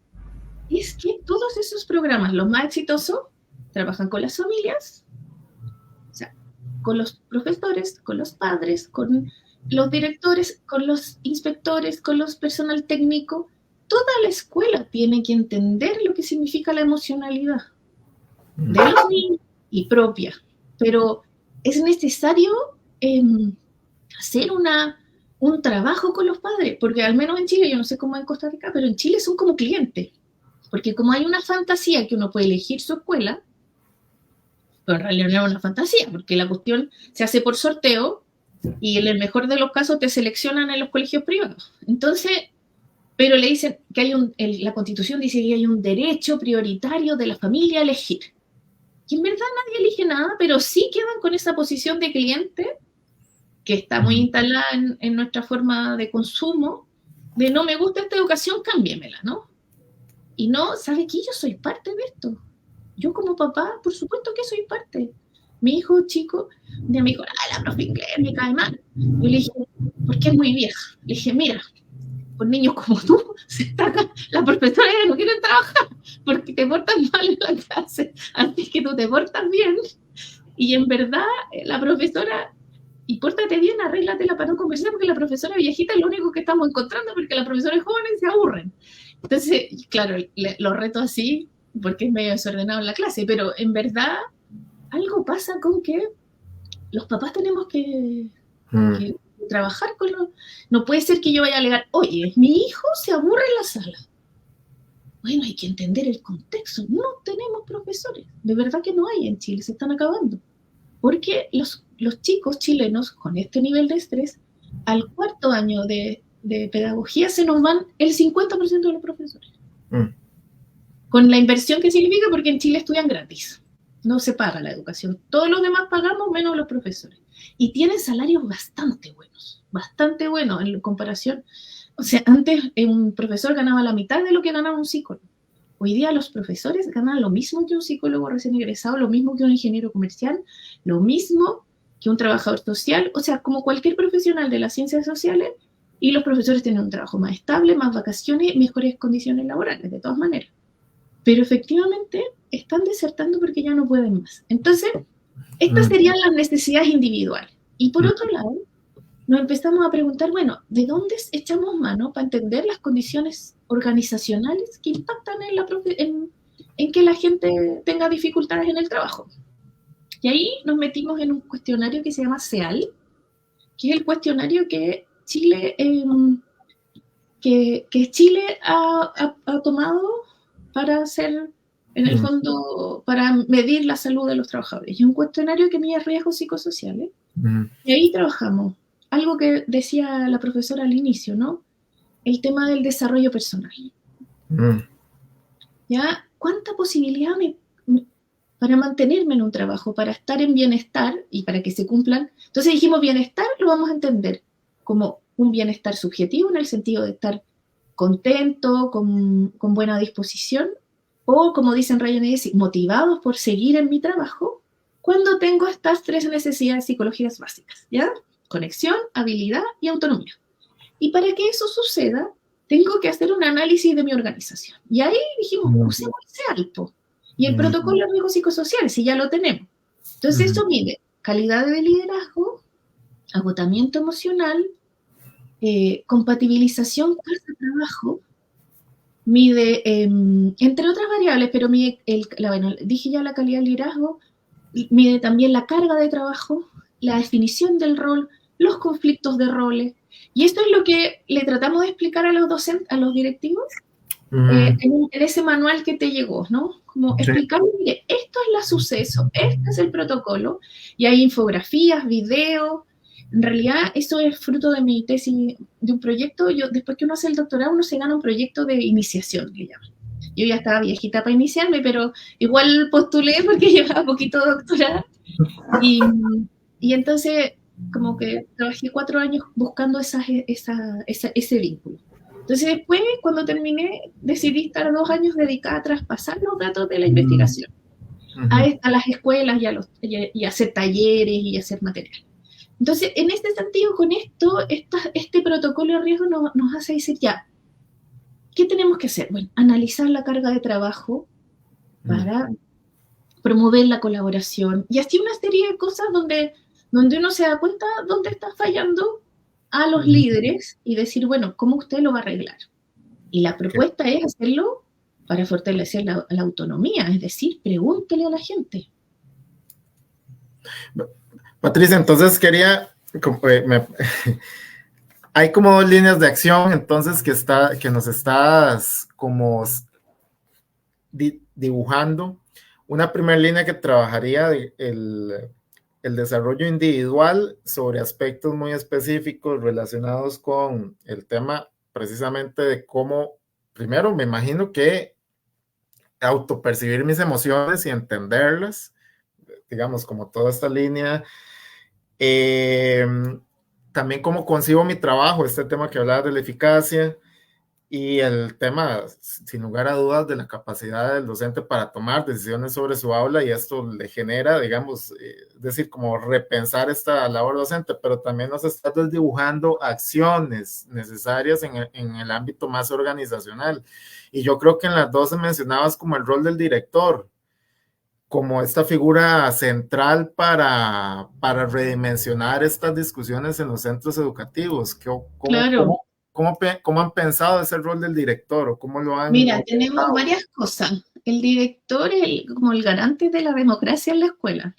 es que todos esos programas, los más exitosos, trabajan con las familias, o sea, con los profesores, con los padres, con los directores, con los inspectores, con los personal técnico. Toda la escuela tiene que entender lo que significa la emocionalidad de los niños y propia. Pero es necesario hacer un trabajo con los padres, porque al menos en Chile, yo no sé cómo en Costa Rica, pero en Chile son como clientes, porque como hay una fantasía que uno puede elegir su escuela, pero en realidad no es una fantasía, porque la cuestión se hace por sorteo y en el mejor de los casos te seleccionan en los colegios privados. Entonces, pero le dicen que la Constitución dice que hay un derecho prioritario de la familia a elegir. Y en verdad nadie elige nada, pero sí quedan con esa posición de cliente que está muy instalada en nuestra forma de consumo, de no me gusta esta educación, cámbiemela, ¿no? Y no, ¿sabe qué? Yo soy parte de esto. Yo como papá, por supuesto que soy parte. Mi hijo chico, un día me dijo, la profe inglés me cae mal. Yo le dije, ¿por qué es muy vieja? Le dije, mira, con niños como tú, la profesora ya no quiere trabajar porque te portas mal en la clase, antes que tú te portas bien. Y en verdad, la profesora, y pórtate bien, arréglatela para no conversar, porque la profesora viejita es lo único que estamos encontrando, porque las profesoras jóvenes se aburren. Entonces, claro, lo reto así, porque es medio desordenado en la clase, pero en verdad, algo pasa con que los papás tenemos que trabajar con los... No puede ser que yo vaya a alegar, oye, mi hijo se aburre en la sala. Bueno, hay que entender el contexto. No tenemos profesores. De verdad que no hay en Chile, se están acabando. Porque los chicos chilenos con este nivel de estrés, al 4.º año de pedagogía se nos van el 50% de los profesores. Con la inversión que significa, porque en Chile estudian gratis. No se paga la educación. Todos los demás pagamos, menos los profesores. Y tienen salarios bastante buenos en comparación. O sea, antes un profesor ganaba la mitad de lo que ganaba un psicólogo. Hoy día los profesores ganan lo mismo que un psicólogo recién egresado, lo mismo que un ingeniero comercial, lo mismo que un trabajador social, o sea, como cualquier profesional de las ciencias sociales, y los profesores tienen un trabajo más estable, más vacaciones, mejores condiciones laborales, de todas maneras. Pero efectivamente están desertando porque ya no pueden más. Entonces, estas serían las necesidades individuales. Y por otro lado, nos empezamos a preguntar, bueno, ¿de dónde echamos mano para entender las condiciones organizacionales que impactan en que la gente tenga dificultades en el trabajo? Y ahí nos metimos en un cuestionario que se llama CEAL, que es el cuestionario que Chile, Chile ha tomado para hacer, en el fondo, para medir la salud de los trabajadores. Es un cuestionario que mide riesgos psicosociales. Y ahí trabajamos. Algo que decía la profesora al inicio, ¿no? El tema del desarrollo personal. ¿Ya? ¿Cuánta posibilidad para mantenerme en un trabajo, para estar en bienestar y para que se cumplan? Entonces dijimos, bienestar lo vamos a entender como un bienestar subjetivo, en el sentido de estar contento, con buena disposición, o como dicen Ryan y Desi, motivados por seguir en mi trabajo, cuando tengo estas 3 necesidades psicológicas básicas, ¿ya? Conexión, habilidad y autonomía. Y para que eso suceda, tengo que hacer un análisis de mi organización. Y ahí dijimos, usemos ese alto. Y el protocolo de riesgos psicosociales, si ya lo tenemos. Entonces, eso mide calidad de liderazgo, agotamiento emocional, compatibilización casa-trabajo, mide, entre otras variables, pero mide, dije ya la calidad del liderazgo, mide también la carga de trabajo, la definición del rol, los conflictos de roles. Y esto es lo que le tratamos de explicar a los docentes, a los directivos, en ese manual que te llegó, ¿no? Como Sí. explicar, mire, esto es el suceso, este es el protocolo, y hay infografías, videos. En realidad, eso es fruto de mi tesis, de un proyecto. Después que uno hace el doctorado, uno se gana un proyecto de iniciación, que llaman. Yo ya estaba viejita para iniciarme, pero igual postulé porque llevaba poquito doctorado. Y entonces, como que trabajé 4 años buscando ese vínculo. Entonces después, cuando terminé, decidí estar 2 años dedicada a traspasar los datos de la investigación a las escuelas y a hacer talleres y a hacer material. Entonces, en este sentido, con este protocolo de riesgo nos hace decir ya, ¿qué tenemos que hacer? Bueno, analizar la carga de trabajo para promover la colaboración y así una serie de cosas donde uno se da cuenta dónde está fallando a los líderes y decir, bueno, ¿cómo usted lo va a arreglar? Y la propuesta es hacerlo para fortalecer la autonomía, es decir, pregúntele a la gente. Patricia, entonces hay como 2 líneas de acción, entonces que nos estás como dibujando. Una primera línea que trabajaría el desarrollo individual sobre aspectos muy específicos relacionados con el tema precisamente de cómo, primero me imagino que autopercibir mis emociones y entenderlas, digamos, como toda esta línea. También cómo concibo mi trabajo, este tema que hablaba de la eficacia y el tema, sin lugar a dudas, de la capacidad del docente para tomar decisiones sobre su aula, y esto le genera, digamos, es decir, como repensar esta labor docente, pero también nos está desdibujando acciones necesarias en el ámbito más organizacional. Y yo creo que en las 2 mencionabas como el rol del director, como esta figura central para redimensionar estas discusiones en los centros educativos. Claro. ¿Cómo han pensado ese rol del director o cómo lo han... Mira, tenemos varias cosas. El director es como el garante de la democracia en la escuela.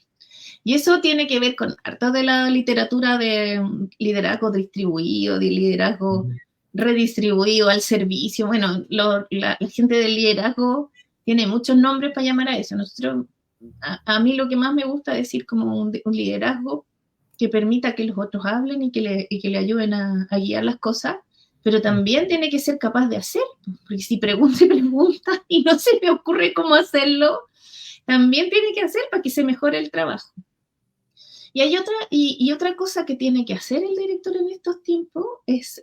Y eso tiene que ver con harta de la literatura de liderazgo distribuido, de liderazgo redistribuido al servicio. Bueno, la gente del liderazgo tiene muchos nombres para llamar a eso. A mí lo que más me gusta decir como un liderazgo que permita que los otros hablen y que le ayuden a guiar las cosas, pero también tiene que ser capaz de hacer, porque si pregunta y no se le ocurre cómo hacerlo, también tiene que hacer para que se mejore el trabajo. Y hay otra cosa que tiene que hacer el director en estos tiempos es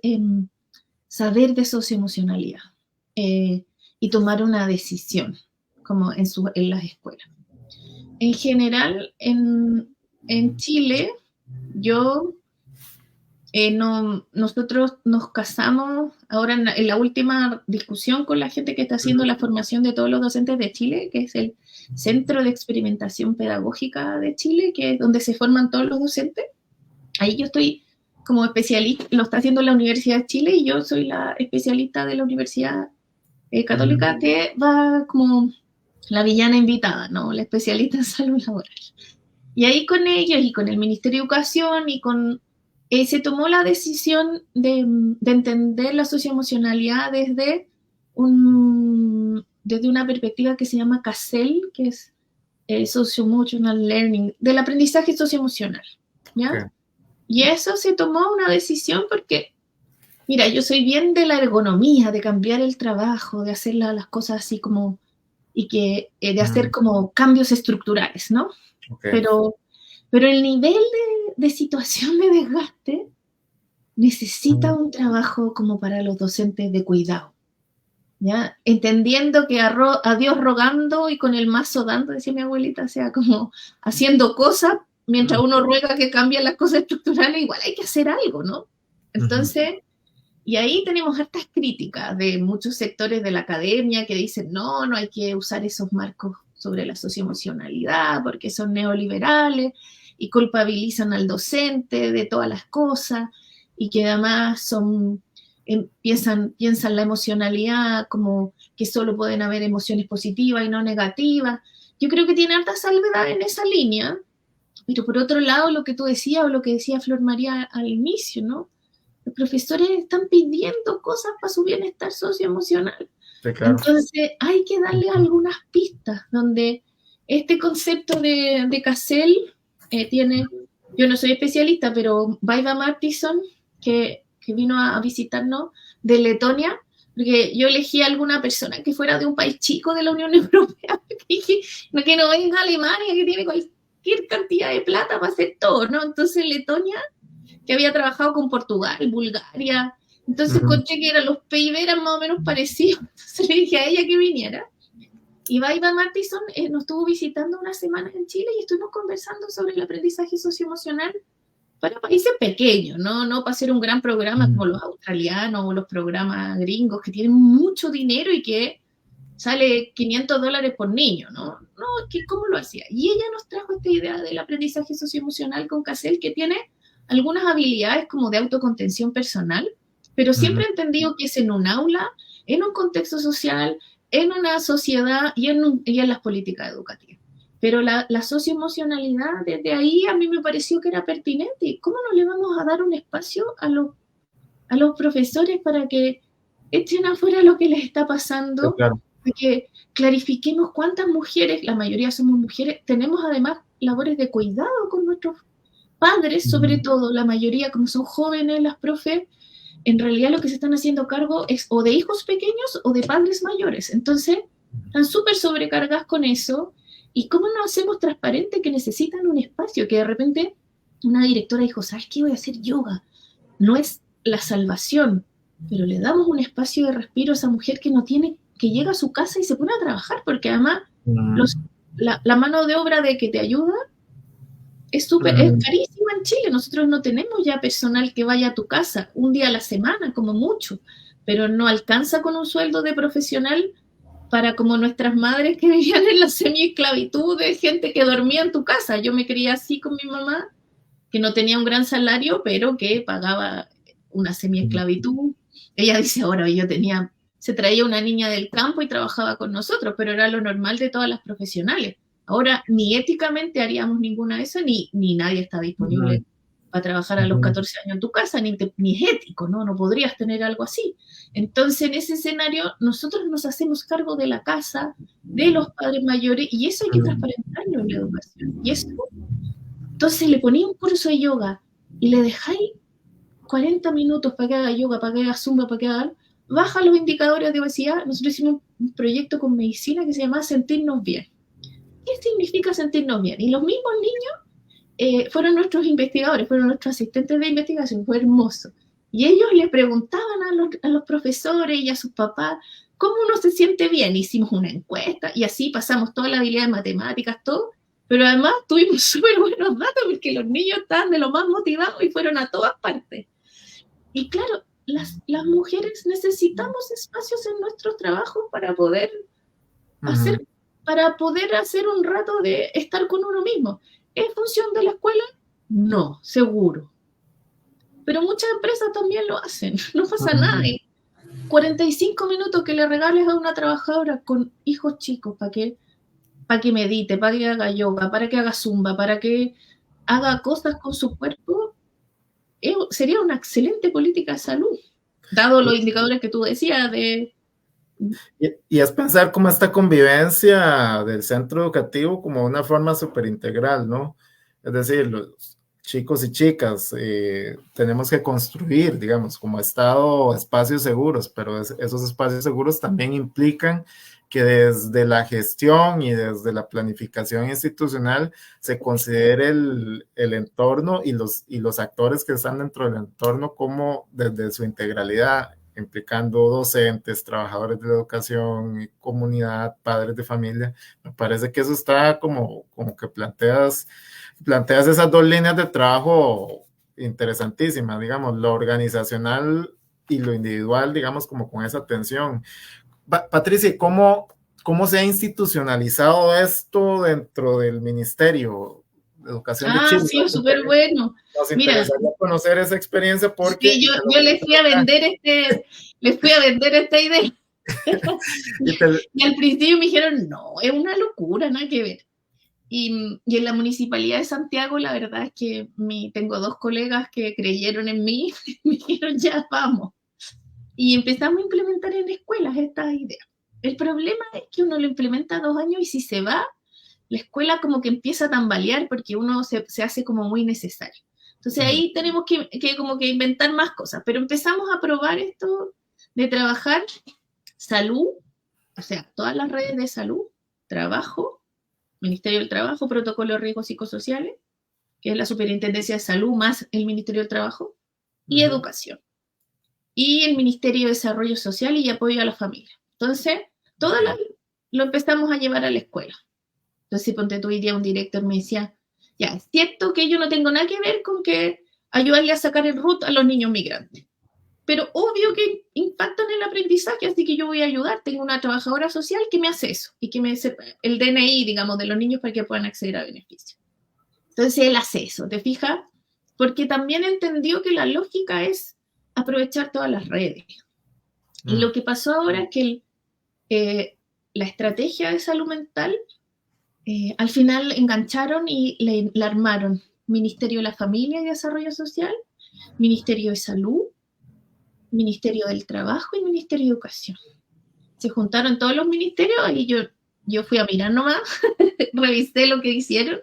saber de socioemocionalidad y tomar una decisión, como en las escuelas. En general, en Chile, nosotros nos casamos ahora en la última discusión con la gente que está haciendo la formación de todos los docentes de Chile, que es el Centro de Experimentación Pedagógica de Chile, que es donde se forman todos los docentes. Ahí yo estoy como especialista, lo está haciendo la Universidad de Chile y yo soy la especialista de la Universidad Católica, que va como la villana invitada, ¿no? La especialista en salud laboral. Y ahí con ellos y con el Ministerio de Educación y se tomó la decisión de entender la socioemocionalidad desde una perspectiva que se llama CASEL, que es Socio-Emotional Learning, del aprendizaje socioemocional, ¿ya? Okay. Y eso se tomó una decisión porque, mira, yo soy bien de la ergonomía, de cambiar el trabajo, de hacer las cosas así como, de hacer como cambios estructurales, ¿no? Okay. Pero el nivel de situación de desgaste necesita un trabajo como para los docentes de cuidado, ¿ya? Entendiendo que a Dios rogando y con el mazo dando, decía mi abuelita, o sea, como haciendo cosas, mientras uno ruega que cambien las cosas estructurales, igual hay que hacer algo, ¿no? Entonces, y ahí tenemos hartas críticas de muchos sectores de la academia que dicen, no hay que usar esos marcos sobre la socioemocionalidad porque son neoliberales y culpabilizan al docente de todas las cosas y que además piensan la emocionalidad como que solo pueden haber emociones positivas y no negativas. Yo creo que tiene harta salvedad en esa línea, pero por otro lado lo que tú decías o lo que decía Flor María al inicio, ¿no? Los profesores están pidiendo cosas para su bienestar socioemocional. Sí, claro. Entonces hay que darle algunas pistas donde este concepto de Cassel tiene, yo no soy especialista, pero Vaiva Martison, que vino a visitarnos de Letonia, porque yo elegí a alguna persona que fuera de un país chico de la Unión Europea, que no venga a Alemania, que tiene cualquier cantidad de plata para hacer todo, ¿no? Entonces Letonia, que había trabajado con Portugal, Bulgaria, entonces encontré que los PIB eran más o menos parecidos, entonces le dije a ella que viniera. Y Vaiva Martison nos estuvo visitando unas semanas en Chile y estuvimos conversando sobre el aprendizaje socioemocional para países pequeños, no para hacer un gran programa como los australianos o los programas gringos que tienen mucho dinero y que sale $500 por niño, ¿no? ¿Cómo lo hacía? Y ella nos trajo esta idea del aprendizaje socioemocional con Cassel, que tiene algunas habilidades como de autocontención personal, pero siempre he entendido que es en un aula, en un contexto social, en una sociedad y en las políticas educativas. Pero la socioemocionalidad, desde ahí a mí me pareció que era pertinente. ¿Cómo no le vamos a dar un espacio a los profesores para que echen afuera lo que les está pasando? Sí, claro. Que clarifiquemos cuántas mujeres, la mayoría somos mujeres, tenemos además labores de cuidado con nuestros padres, sobre todo, la mayoría como son jóvenes, las profes, en realidad lo que se están haciendo cargo es o de hijos pequeños o de padres mayores. Entonces, están súper sobrecargadas con eso. ¿Y cómo no hacemos transparente que necesitan un espacio? Que de repente una directora dijo, ¿sabes qué? Voy a hacer yoga. No es la salvación, pero le damos un espacio de respiro a esa mujer que no tiene, que llega a su casa y se pone a trabajar, porque además la mano de obra de que te ayuda es carísima en Chile. Nosotros no tenemos ya personal que vaya a tu casa un día a la semana, como mucho, pero no alcanza con un sueldo de profesional para como nuestras madres que vivían en la semi-esclavitud de gente que dormía en tu casa. Yo me crié así con mi mamá, que no tenía un gran salario, pero que pagaba una semi-esclavitud. Ella dice, ahora se traía una niña del campo y trabajaba con nosotros, pero era lo normal de todas las profesionales. Ahora, ni éticamente haríamos ninguna de esas, ni nadie está disponible para trabajar a los 14 años en tu casa, ni es ético, ¿no? No podrías tener algo así. Entonces, en ese escenario, nosotros nos hacemos cargo de la casa, de los padres mayores, y eso hay que transparentarlo en la educación. Y eso, entonces le ponía un curso de yoga y le dejáis 40 minutos para que haga yoga, para que haga zumba, para que haga... Baja los indicadores de obesidad. Nosotros hicimos un proyecto con medicina que se llama Sentirnos Bien. ¿Qué significa sentirnos bien? Y los mismos niños fueron nuestros investigadores, fueron nuestros asistentes de investigación, fue hermoso. Y ellos le preguntaban a los profesores y a sus papás cómo uno se siente bien. Hicimos una encuesta y así pasamos toda la habilidad de matemáticas, todo, pero además tuvimos súper buenos datos porque los niños estaban de lo más motivados y fueron a todas partes. Y claro, las mujeres necesitamos espacios en nuestros trabajos para poder hacer un rato de estar con uno mismo. ¿Es función de la escuela? No, seguro. Pero muchas empresas también lo hacen, no pasa nada. 45 minutos que le regales a una trabajadora con hijos chicos para que medite, para que haga yoga, para que haga zumba, para que haga cosas con su cuerpo, sería una excelente política de salud, dado los indicadores que tú decías de... Y es pensar como esta convivencia del centro educativo como una forma súper integral, ¿no? Es decir, los chicos y chicas tenemos que construir, digamos, como Estado, espacios seguros, pero esos espacios seguros también implican que desde la gestión y desde la planificación institucional se considere el entorno y los actores que están dentro del entorno como desde su integralidad, implicando docentes, trabajadores de la educación, comunidad, padres de familia. Me parece que eso está como que planteas esas dos líneas de trabajo interesantísimas, digamos, lo organizacional y lo individual, digamos, como con esa tensión. Patricia, ¿cómo se ha institucionalizado esto dentro del Ministerio de Educación de Chile? Sí, súper bueno. Nos interesaría conocer esa experiencia porque... Sí, yo les fui a vender esta idea. Y al principio me dijeron, no, es una locura, nada que ver. Y en la Municipalidad de Santiago, la verdad es que tengo 2 colegas que creyeron en mí y me dijeron, ya, vamos. Y empezamos a implementar en escuelas estas ideas. El problema es que uno lo implementa 2 años y si se va, la escuela como que empieza a tambalear porque uno se hace como muy necesario. Entonces ahí tenemos que como que inventar más cosas, pero empezamos a probar esto de trabajar salud, o sea, todas las redes de salud, trabajo, Ministerio del Trabajo, Protocolo de Riesgos Psicosociales, que es la Superintendencia de Salud más el Ministerio del Trabajo, y educación. Y el Ministerio de Desarrollo Social y Apoyo a la Familia. Entonces, todo lo empezamos a llevar a la escuela. Entonces, ponte tú, hoy día un director me decía, ya, es cierto que yo no tengo nada que ver con que ayudarle a sacar el RUT a los niños migrantes, pero obvio que impactan en el aprendizaje, así que yo voy a ayudar. Tengo una trabajadora social que me hace eso y que me hace el DNI, digamos, de los niños para que puedan acceder a beneficios. Entonces, él hace eso, ¿te fijas? Porque también entendió que la lógica es aprovechar todas las redes. Y lo que pasó ahora es que la estrategia de salud mental al final engancharon y la armaron Ministerio de la Familia y Desarrollo Social, Ministerio de Salud, Ministerio del Trabajo y Ministerio de Educación. Se juntaron todos los ministerios y yo fui a mirar nomás, revisé lo que hicieron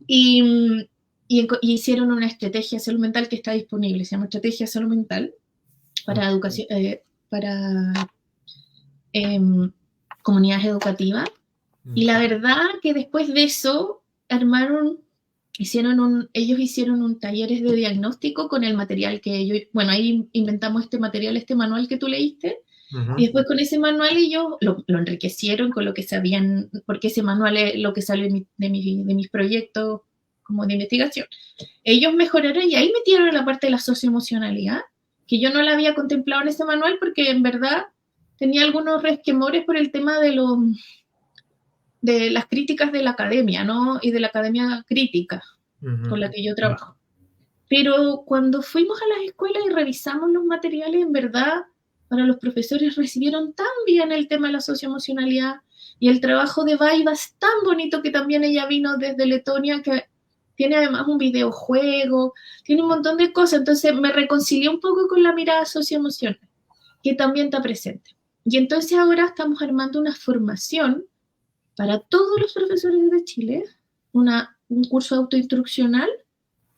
y hicieron una estrategia de salud mental que está disponible, se llama Estrategia de Salud Mental para educación, para comunidades educativas. Y la verdad que después de eso ellos hicieron un talleres de diagnóstico con el material que ellos, bueno, ahí inventamos este material, este manual que tú leíste, y después con ese manual ellos lo enriquecieron con lo que sabían, porque ese manual es lo que salió de mis proyectos como de investigación. Ellos mejoraron y ahí metieron la parte de la socioemocionalidad, que yo no la había contemplado en ese manual porque en verdad tenía algunos resquemores por el tema de las críticas de la academia, ¿no? Y de la academia crítica con la que yo trabajo. Pero cuando fuimos a las escuelas y revisamos los materiales, en verdad, para los profesores recibieron tan bien el tema de la socioemocionalidad y el trabajo de Vaiva es tan bonito que también ella vino desde Letonia, que tiene además un videojuego, tiene un montón de cosas, entonces me reconcilié un poco con la mirada socioemocional, que también está presente. Y entonces ahora estamos armando una formación para todos los profesores de Chile, un curso autoinstruccional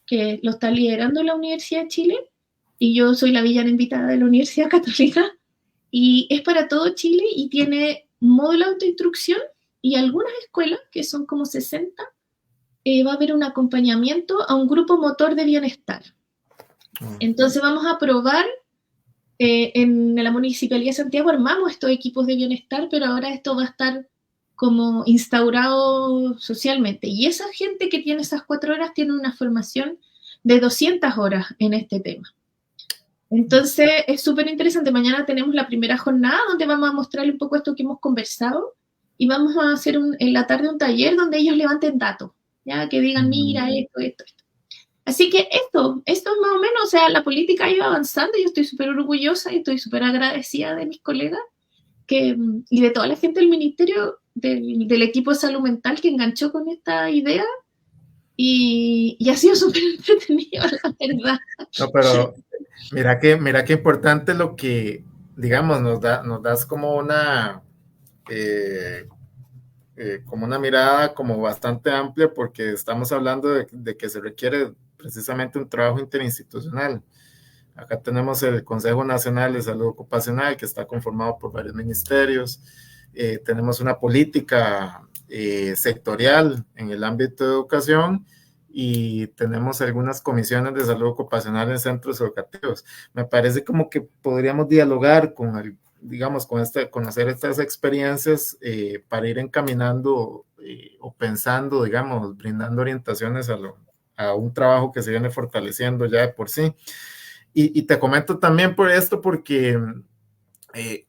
que lo está liderando la Universidad de Chile, y yo soy la villana invitada de la Universidad Católica, y es para todo Chile y tiene módulo de autoinstrucción y algunas escuelas, que son como 60, va a haber un acompañamiento a un grupo motor de bienestar. Entonces vamos a probar, en la Municipalidad de Santiago armamos estos equipos de bienestar, pero ahora esto va a estar como instaurado socialmente. Y esa gente que tiene esas 4 horas tiene una formación de 200 horas en este tema. Entonces es súper interesante. Mañana tenemos la primera jornada donde vamos a mostrarle un poco esto que hemos conversado y vamos a hacer en la tarde un taller donde ellos levanten datos, ya que digan, mira, esto. Así que esto es más o menos, o sea, la política ha ido avanzando y yo estoy súper orgullosa y estoy súper agradecida de mis colegas y de toda la gente del ministerio, del equipo de salud mental que enganchó con esta idea y ha sido súper entretenido, la verdad. No, pero mira qué importante lo que, digamos, nos das como como una mirada como bastante amplia, porque estamos hablando de que se requiere precisamente un trabajo interinstitucional. Acá tenemos el Consejo Nacional de Salud Ocupacional, que está conformado por varios ministerios. Tenemos una política sectorial en el ámbito de educación y tenemos algunas comisiones de salud ocupacional en centros educativos. Me parece como que podríamos dialogar con conocer estas experiencias para ir encaminando o pensando, digamos, brindando orientaciones a un trabajo que se viene fortaleciendo ya de por sí. Y te comento también por esto, porque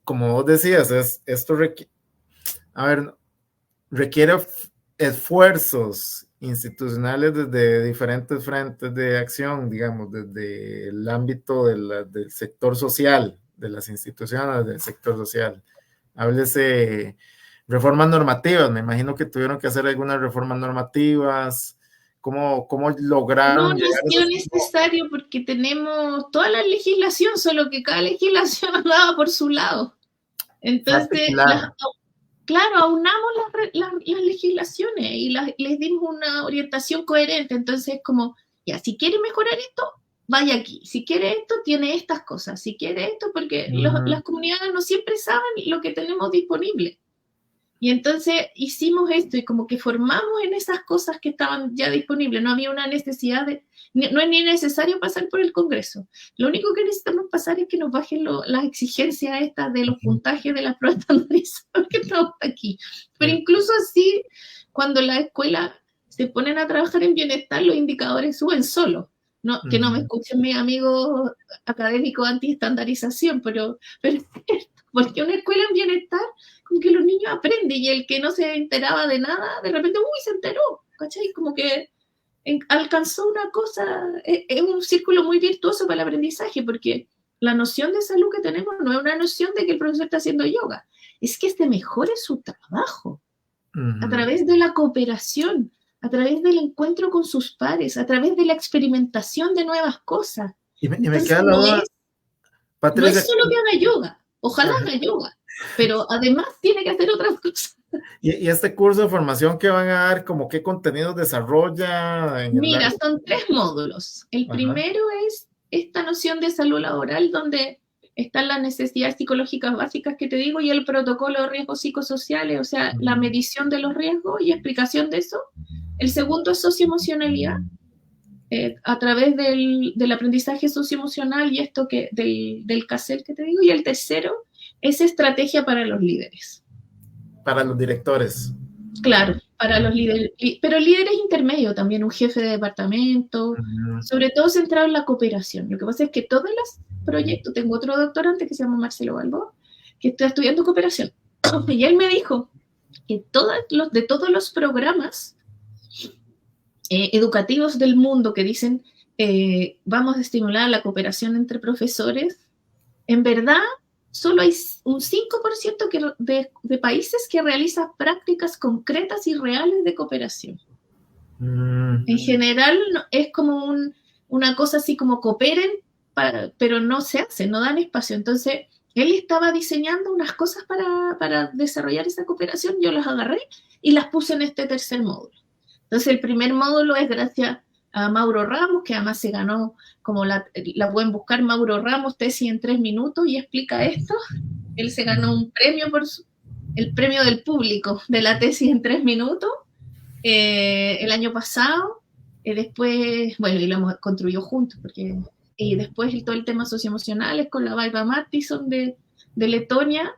como vos decías, esto requiere esfuerzos institucionales desde diferentes frentes de acción, digamos, desde el ámbito del sector social, de las instituciones del sector social. Háblese reformas normativas, me imagino que tuvieron que hacer algunas reformas normativas. ¿Cómo lograron? No ha sido necesario porque tenemos toda la legislación, solo que cada legislación andaba por su lado. Entonces, claro, aunamos las legislaciones y les dimos una orientación coherente. Entonces, como, ya, si quiere mejorar esto, vaya aquí. Si quiere esto, tiene estas cosas. Si quiere esto, porque las comunidades no siempre saben lo que tenemos disponible. Y entonces hicimos esto y como que formamos en esas cosas que estaban ya disponibles. No había una necesidad no es ni necesario pasar por el Congreso. Lo único que necesitamos pasar es que nos bajen las exigencias estas de los puntajes de las pruebas estandarizadas que estamos aquí. Pero incluso así, cuando la escuela se ponen a trabajar en bienestar, los indicadores suben solos. No, que no me escuchen mis amigos académicos anti-estandarización, pero es cierto, porque una escuela en bienestar, como que los niños aprenden y el que no se enteraba de nada, de repente, se enteró, ¿cachai? Como que alcanzó una cosa, es un círculo muy virtuoso para el aprendizaje, porque la noción de salud que tenemos no es una noción de que el profesor está haciendo yoga, es que mejore su trabajo a través de la cooperación, a través del encuentro con sus pares, a través de la experimentación de nuevas cosas. Y me queda la duda, Patricia, no es solo que haga yoga, ojalá haga yoga, pero además tiene que hacer otras cosas. ¿Y este curso de formación que van a dar, como qué contenidos desarrolla? Mira, son 3 módulos. El primero es esta noción de salud laboral, donde están las necesidades psicológicas básicas que te digo y el protocolo de riesgos psicosociales, o sea, la medición de los riesgos y explicación de eso. El segundo es socioemocionalidad, a través del aprendizaje socioemocional y esto del CASEL que te digo. Y el tercero es estrategia para los líderes. Para los directores. Claro, para los líderes, pero líderes intermedios también, un jefe de departamento, sobre todo centrado en la cooperación. Lo que pasa es que todos los proyectos, tengo otro doctorante que se llama Marcelo Balboa, que está estudiando cooperación, y él me dijo que de todos los programas educativos del mundo que dicen vamos a estimular la cooperación entre profesores, en verdad solo hay un 5% de países que realizan prácticas concretas y reales de cooperación. En general es como una cosa así como cooperen, pero no se hace, no dan espacio. Entonces, él estaba diseñando unas cosas para desarrollar esa cooperación, yo las agarré y las puse en este tercer módulo. Entonces, el primer módulo es gracias a Mauro Ramos, que además se ganó, como la pueden buscar, Mauro Ramos, tesis en 3 minutos, y explica esto. Él se ganó un premio el premio del público de la tesis en 3 minutos el año pasado. Después, bueno, y lo construyó juntos, y después todo el tema socioemocional es con la Baiva Martison de Letonia,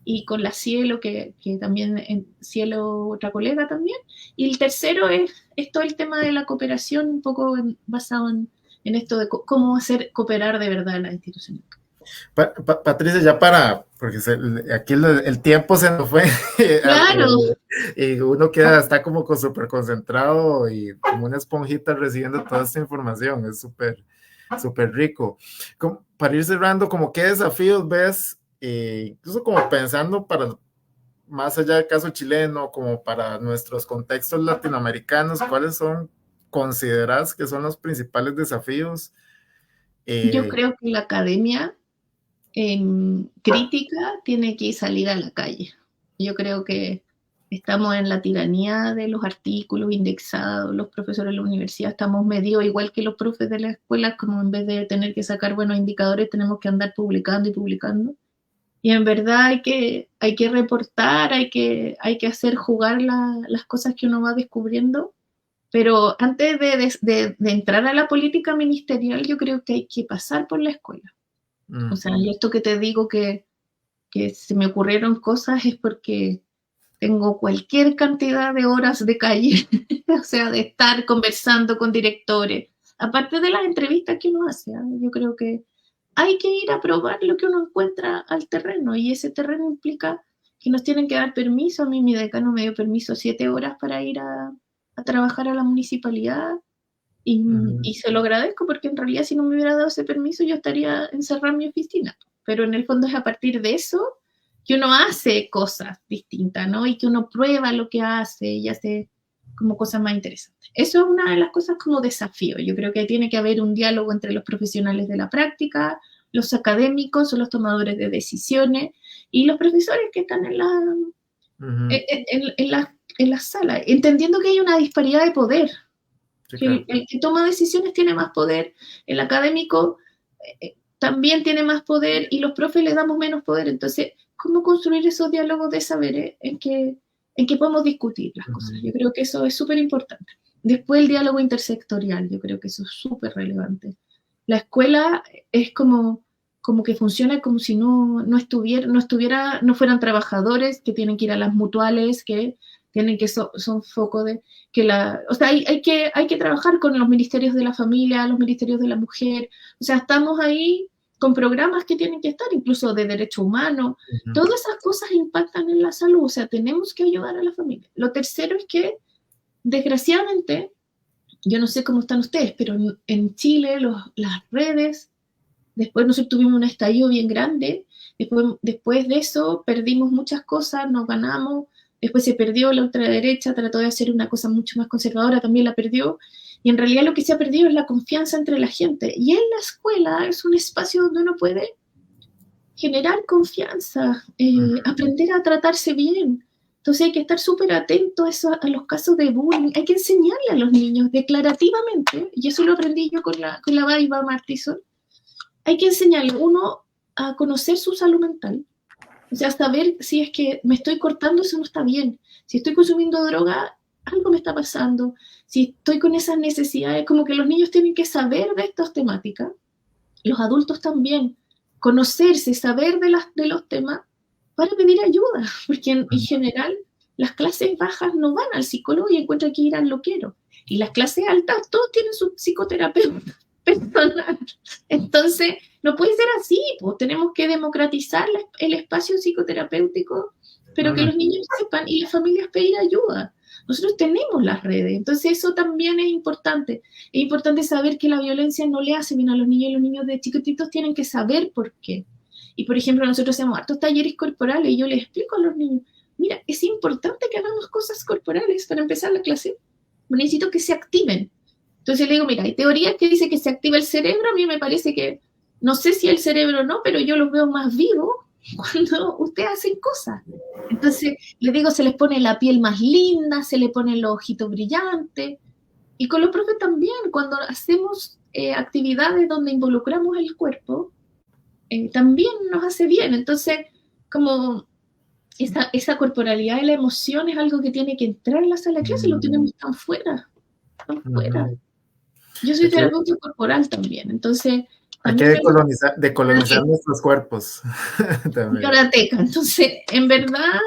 y con la Cielo, que también, Cielo, otra colega también. Y el tercero es todo el tema de la cooperación, un poco basado en esto de cómo hacer cooperar de verdad en las instituciones. Patricia, ya porque aquí el tiempo se nos fue. Claro. Y uno está como súper concentrado y como una esponjita recibiendo toda esta información. Es súper rico. Para ir cerrando, como qué desafíos ves, incluso como pensando más allá del caso chileno, como para nuestros contextos latinoamericanos, ¿cuáles consideras que son los principales desafíos? Yo creo que la academia crítica tiene que salir a la calle. Yo creo que estamos en la tiranía de los artículos indexados, los profesores de la universidad estamos medidos igual que los profes de la escuela, como en vez de tener que sacar buenos indicadores, tenemos que andar publicando y publicando. Y en verdad hay que reportar, hay que hacer jugar las cosas que uno va descubriendo. Pero antes de entrar a la política ministerial, yo creo que hay que pasar por la escuela. O sea, y esto que te digo que se me ocurrieron cosas es porque tengo cualquier cantidad de horas de calle, o sea, de estar conversando con directores, aparte de las entrevistas que uno hace. Yo creo que hay que ir a probar lo que uno encuentra al terreno, y ese terreno implica que nos tienen que dar permiso. A mí mi decano me dio permiso 7 horas para ir a trabajar a la municipalidad, y se lo agradezco, porque en realidad si no me hubiera dado ese permiso yo estaría encerrada en mi oficina. Pero en el fondo es a partir de eso que uno hace cosas distintas, ¿no? Y que uno prueba lo que hace y hace como cosas más interesantes. Eso es una de las cosas como desafío. Yo creo que tiene que haber un diálogo entre los profesionales de la práctica, los académicos o los tomadores de decisiones, y los profesores que están en la sala, entendiendo que hay una disparidad de poder, Sí, que claro. el que toma decisiones tiene más poder, el académico también tiene más poder y los profes le damos menos poder. Entonces, ¿cómo construir esos diálogos de saberes en que podemos discutir las cosas? Yo creo que eso es súper importante. Después el diálogo intersectorial, yo creo que eso es súper relevante. La escuela es como que funciona como si no fueran trabajadores que tienen que ir a las mutuales, que tienen que son foco de que o sea, hay que trabajar con los ministerios de la familia, los ministerios de la mujer, o sea, estamos ahí con programas que tienen que estar, incluso de derecho humano. Todas esas cosas impactan en la salud, o sea, tenemos que ayudar a la familia. Lo tercero es que, desgraciadamente, yo no sé cómo están ustedes, pero en Chile las redes, después nosotros tuvimos un estallido bien grande, después de eso perdimos muchas cosas, nos ganamos, después se perdió la ultraderecha, trató de hacer una cosa mucho más conservadora, también la perdió, y en realidad lo que se ha perdido es la confianza entre la gente, y en la escuela es un espacio donde uno puede generar confianza, aprender a tratarse bien. Entonces hay que estar súper atento a los casos de bullying, hay que enseñarle a los niños declarativamente, y eso lo aprendí yo con la Baiba Martison, hay que enseñarle uno a conocer su salud mental, o sea, saber si es que me estoy cortando, eso no está bien, si estoy consumiendo droga, algo me está pasando, si estoy con esas necesidades, como que los niños tienen que saber de estas temáticas, los adultos también, conocerse, saber de los temas para pedir ayuda, porque en general las clases bajas no van al psicólogo y encuentran que ir al loquero, y las clases altas todos tienen su psicoterapeuta personal. Entonces, no puede ser así, pues tenemos que democratizar el espacio psicoterapéutico, pero que los niños sepan y las familias pedir ayuda. Nosotros tenemos las redes, entonces eso también es importante. Es importante saber que la violencia no le hace bien a los niños, y los niños de chiquititos tienen que saber por qué. Y por ejemplo, nosotros hacemos hartos talleres corporales y yo les explico a los niños, mira, es importante que hagamos cosas corporales para empezar la clase. Necesito que se activen. Entonces le digo, mira, hay teorías que dicen que se activa el cerebro, a mí me parece que, no sé si el cerebro no, pero yo los veo más vivos cuando ustedes hacen cosas. Entonces le digo, se les pone la piel más linda, se le ponen los ojitos brillantes, y con los profes también, cuando hacemos actividades donde involucramos el cuerpo, también nos hace bien. Entonces, como esa corporalidad y la emoción es algo que tiene que entrar en la sala de clase, lo tenemos tan fuera, tan fuera. Yo soy terapeuta corporal también, entonces... Hay que decolonizar nuestros cuerpos. Karateca. Entonces, en verdad,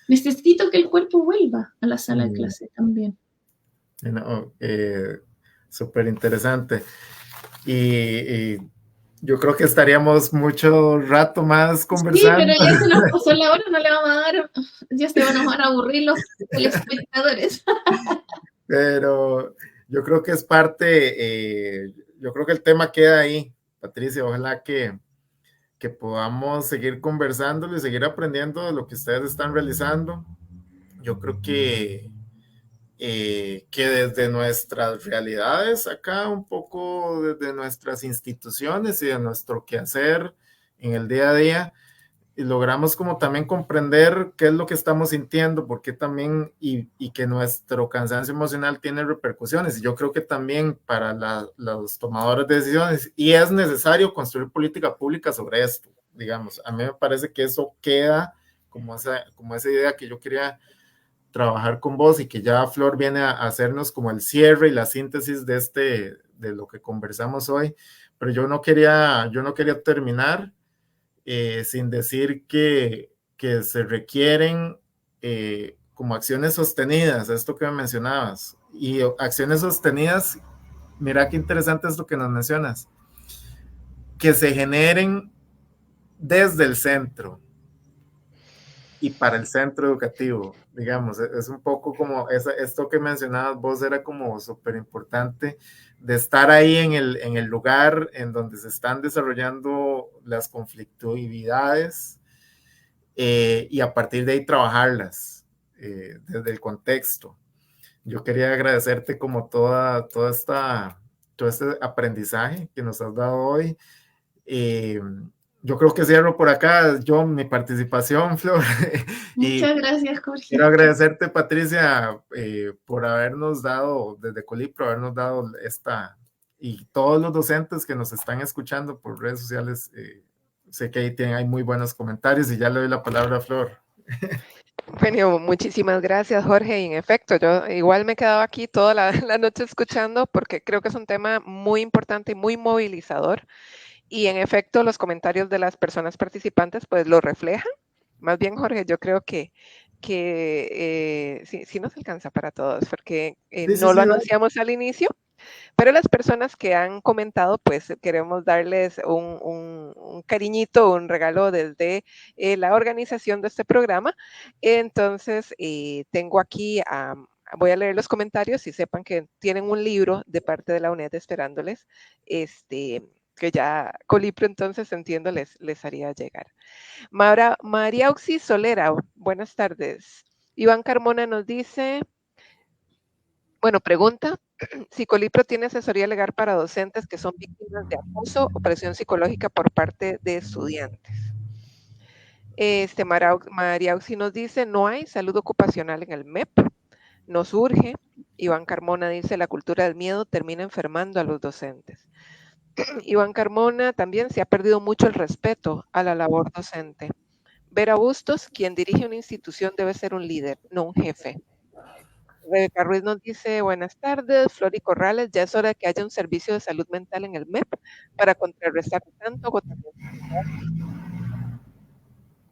necesito que el cuerpo vuelva a la sala de clase también. Súper interesante. Y yo creo que estaríamos mucho rato más conversando. Sí, pero ya se nos pasó la hora, no le vamos a dar, ya se nos van a aburrir los espectadores. Pero yo creo que es parte, yo creo que el tema queda ahí, Patricia, ojalá que podamos seguir conversando y seguir aprendiendo de lo que ustedes están realizando. Yo creo que desde nuestras realidades acá, un poco desde nuestras instituciones y de nuestro quehacer en el día a día, y logramos como también comprender qué es lo que estamos sintiendo, porque también, y que nuestro cansancio emocional tiene repercusiones. Y yo creo que también para los tomadores de decisiones, y es necesario construir política pública sobre esto, digamos. A mí me parece que eso queda como esa idea que yo quería trabajar con vos, y que ya Flor viene a hacernos como el cierre y la síntesis de lo que conversamos hoy. Pero yo no quería terminar sin decir que se requieren como acciones sostenidas, esto que me mencionabas, y acciones sostenidas, mira qué interesante es lo que nos mencionas, que se generen desde el centro y para el centro educativo, digamos. Es un poco como esto que mencionabas vos, era como súper importante, de estar ahí en el lugar en donde se están desarrollando las conflictividades, y a partir de ahí trabajarlas desde el contexto. Yo quería agradecerte como todo este aprendizaje que nos has dado hoy. yo creo que cierro por acá yo mi participación, Flor. Y Muchas gracias, Jorge. quiero agradecerte, Patricia, por habernos dado, desde Colipro, habernos dado y todos los docentes que nos están escuchando por redes sociales, sé que hay muy buenos comentarios y ya le doy la palabra a Flor. Bueno, muchísimas gracias, Jorge. Y en efecto, yo igual me he quedado aquí toda la noche escuchando porque creo que es un tema muy importante y muy movilizador. Y en efecto, los comentarios de las personas participantes pues lo reflejan. Más bien, Jorge, yo creo que sí nos alcanza para todos, porque Sí, no lo dale. anunciamos al inicio, pero las personas que han comentado, pues queremos darles un cariñito, un regalo desde la organización de este programa. Entonces, tengo aquí, voy a leer los comentarios y sepan que tienen un libro de parte de la UNED esperándoles, que ya Colipro entonces entiendo les haría llegar. María Auxi Solera, buenas tardes. Iván Carmona nos dice, bueno, pregunta si Colipro tiene asesoría legal para docentes que son víctimas de acoso o presión psicológica por parte de estudiantes. María Auxi nos dice, no hay salud ocupacional en el MEP, nos urge. Iván Carmona dice, la cultura del miedo termina enfermando a los docentes. Iván Carmona también se ha perdido mucho el respeto a la labor docente. Vera Bustos, quien dirige una institución debe ser un líder, no un jefe. Rebeca Ruiz nos dice, buenas tardes, Flori Corrales, ya es hora de que haya un servicio de salud mental en el MEP para contrarrestar tanto agotamiento.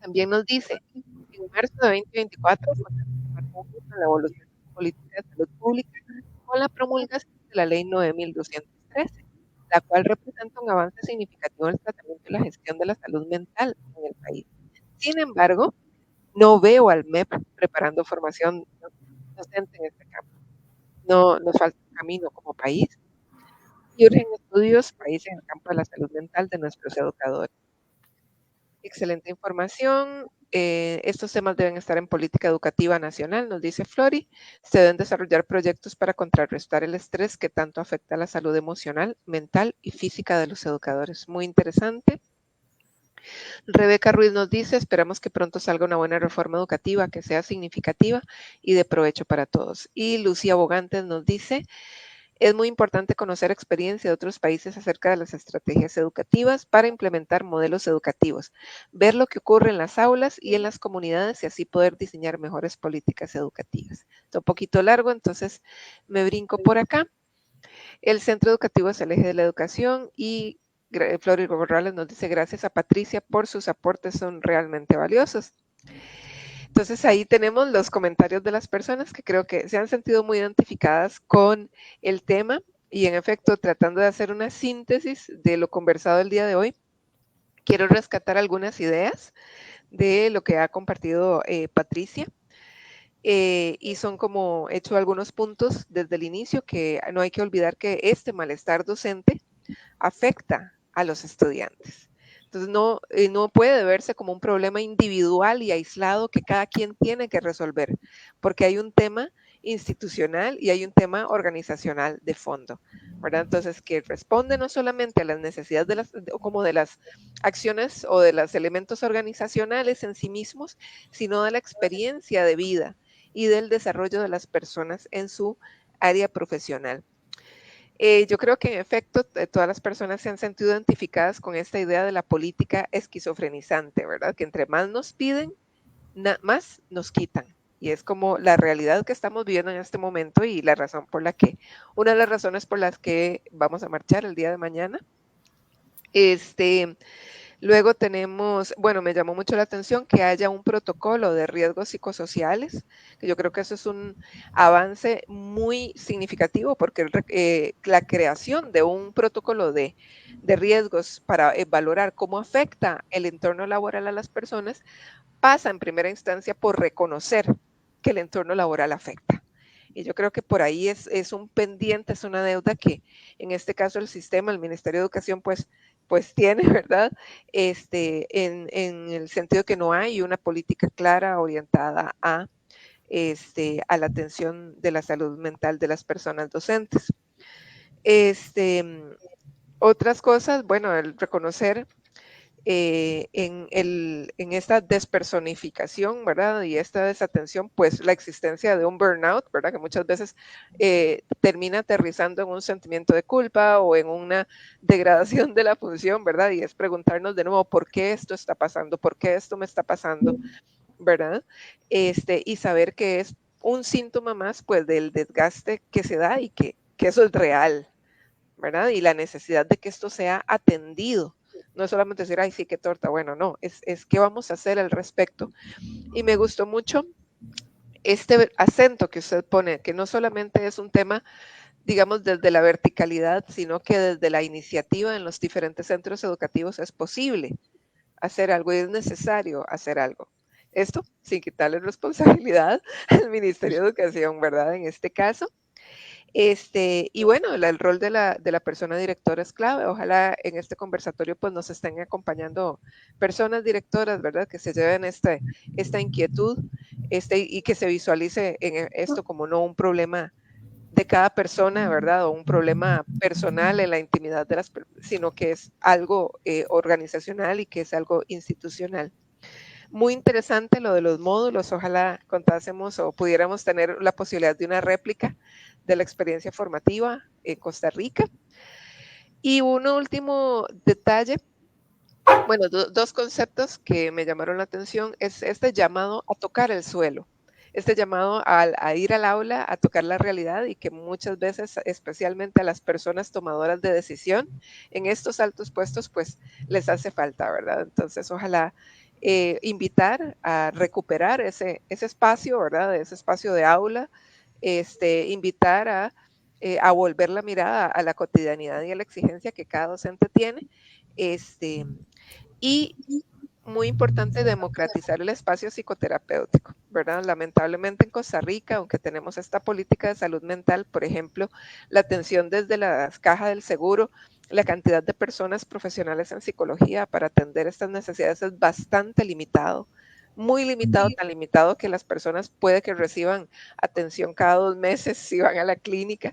También nos dice, en marzo de 2024 fue en la evolución de la política de salud pública con la promulgación de la ley 9.213, la cual representa un avance significativo en el tratamiento y la gestión de la salud mental en el país. Sin embargo, no veo al MEP preparando formación docente en este campo. No, nos falta un camino como país y urgen estudios país en el campo de la salud mental de nuestros educadores. Excelente información. Estos temas deben estar en política educativa nacional, nos dice Flori. Se deben desarrollar proyectos para contrarrestar el estrés que tanto afecta a la salud emocional, mental y física de los educadores. Muy interesante. Rebeca Ruiz nos dice, esperamos que pronto salga una buena reforma educativa que sea significativa y de provecho para todos. Y Lucía Bogantes nos dice, es muy importante conocer experiencia de otros países acerca de las estrategias educativas para implementar modelos educativos, ver lo que ocurre en las aulas y en las comunidades y así poder diseñar mejores políticas educativas. Está un poquito largo, entonces me brinco por acá. El centro educativo es el eje de la educación y Flori Corrales nos dice gracias a Patricia por sus aportes, son realmente valiosos. Entonces ahí tenemos los comentarios de las personas que creo que se han sentido muy identificadas con el tema y en efecto tratando de hacer una síntesis de lo conversado el día de hoy. Quiero rescatar algunas ideas de lo que ha compartido Patricia y son como hecho algunos puntos desde el inicio que no hay que olvidar que este malestar docente afecta a los estudiantes. Entonces no puede verse como un problema individual y aislado que cada quien tiene que resolver, porque hay un tema institucional y hay un tema organizacional de fondo, ¿verdad? Entonces, que responde no solamente a las necesidades de las acciones o de los elementos organizacionales en sí mismos, sino de la experiencia de vida y del desarrollo de las personas en su área profesional. Yo creo que en efecto todas las personas se han sentido identificadas con esta idea de la política esquizofrenizante, ¿verdad? Que entre más nos piden, más nos quitan. Y es como la realidad que estamos viviendo en este momento y la razón por la que, una de las razones por las que vamos a marchar el día de mañana. Luego tenemos, bueno, me llamó mucho la atención que haya un protocolo de riesgos psicosociales, que yo creo que eso es un avance muy significativo porque la creación de un protocolo de riesgos para valorar cómo afecta el entorno laboral a las personas pasa en primera instancia por reconocer que el entorno laboral afecta. Y yo creo que por ahí es un pendiente, es una deuda que en este caso el sistema, el Ministerio de Educación, pues tiene, ¿verdad? En el sentido que no hay una política clara orientada a la atención de la salud mental de las personas docentes. Otras cosas, bueno, el reconocer en esta despersonificación, ¿verdad? Y esta desatención, pues la existencia de un burnout, ¿verdad? Que muchas veces termina aterrizando en un sentimiento de culpa o en una degradación de la función, ¿verdad? Y es preguntarnos de nuevo, ¿por qué esto está pasando? ¿Por qué esto me está pasando? ¿Verdad? Y saber que es un síntoma más, pues, del desgaste que se da y que eso es real, ¿verdad? Y la necesidad de que esto sea atendido. No es solamente decir, ay, sí, qué torta. Bueno, no, es qué vamos a hacer al respecto. Y me gustó mucho este acento que usted pone, que no solamente es un tema, digamos, desde la verticalidad, sino que desde la iniciativa en los diferentes centros educativos es posible hacer algo y es necesario hacer algo. Esto sin quitarle responsabilidad al Ministerio de Educación, ¿verdad? En este caso. Y bueno, el rol de la persona directora es clave. Ojalá en este conversatorio pues nos estén acompañando personas directoras, ¿verdad? Que se lleven esta inquietud y que se visualice en esto como no un problema de cada persona, ¿verdad? O un problema personal en la intimidad de sino que es algo organizacional y que es algo institucional. Muy interesante lo de los módulos. Ojalá contásemos o pudiéramos tener la posibilidad de una réplica de la experiencia formativa en Costa Rica. Y un último detalle, bueno, dos conceptos que me llamaron la atención es este llamado a tocar el suelo, este llamado a ir al aula, a tocar la realidad y que muchas veces, especialmente a las personas tomadoras de decisión en estos altos puestos, pues les hace falta, ¿verdad? Entonces, ojalá invitar a recuperar ese espacio, ¿verdad? Ese espacio de aula, invitar a volver la mirada a la cotidianidad y a la exigencia que cada docente tiene, y muy importante democratizar el espacio psicoterapéutico, ¿verdad? Lamentablemente en Costa Rica, aunque tenemos esta política de salud mental, por ejemplo, la atención desde las cajas del seguro, la cantidad de personas profesionales en psicología para atender estas necesidades es bastante limitado, muy limitado, tan limitado que las personas puede que reciban atención cada 2 meses si van a la clínica,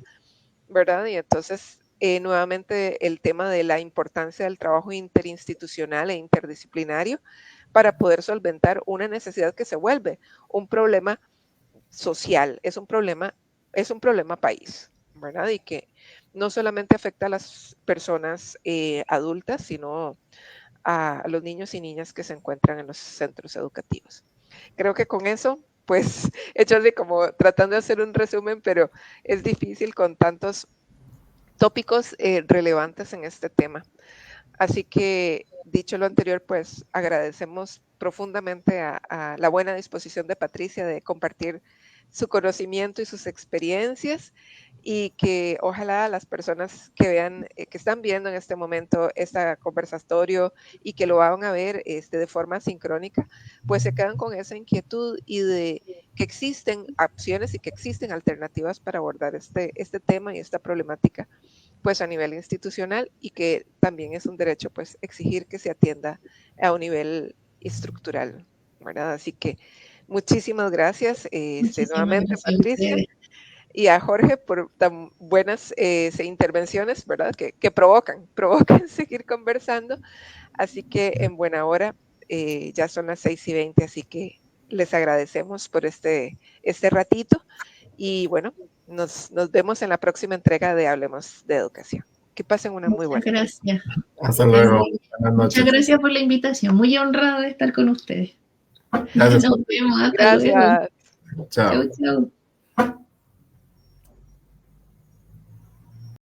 ¿verdad? Y entonces, nuevamente, el tema de la importancia del trabajo interinstitucional e interdisciplinario para poder solventar una necesidad que se vuelve un problema social, es un problema país, ¿verdad? Y que no solamente afecta a las personas adultas, sino a los niños y niñas que se encuentran en los centros educativos. Creo que con eso, pues, hecho así como tratando de hacer un resumen, pero es difícil con tantos tópicos relevantes en este tema. Así que, dicho lo anterior, pues agradecemos profundamente a la buena disposición de Patricia de compartir su conocimiento y sus experiencias, y que ojalá las personas que vean, que están viendo en este momento este conversatorio y que lo van a ver de forma sincrónica, pues se quedan con esa inquietud y de que existen opciones y que existen alternativas para abordar este tema y esta problemática pues a nivel institucional, y que también es un derecho pues exigir que se atienda a un nivel estructural, ¿verdad? Así que muchísimas gracias nuevamente, gracias Patricia, y a Jorge por tan buenas intervenciones, ¿verdad? Que provocan seguir conversando. Así que en buena hora, ya son las 6:20, así que les agradecemos por este ratito, y bueno, nos vemos en la próxima entrega de Hablemos de Educación. Que pasen una muy buena noche. Gracias. Hasta luego. Buenas noches. Muchas gracias por la invitación. Muy honrada de estar con ustedes. Gracias. Nos vemos. Hasta Gracias. luego. Chau, chau.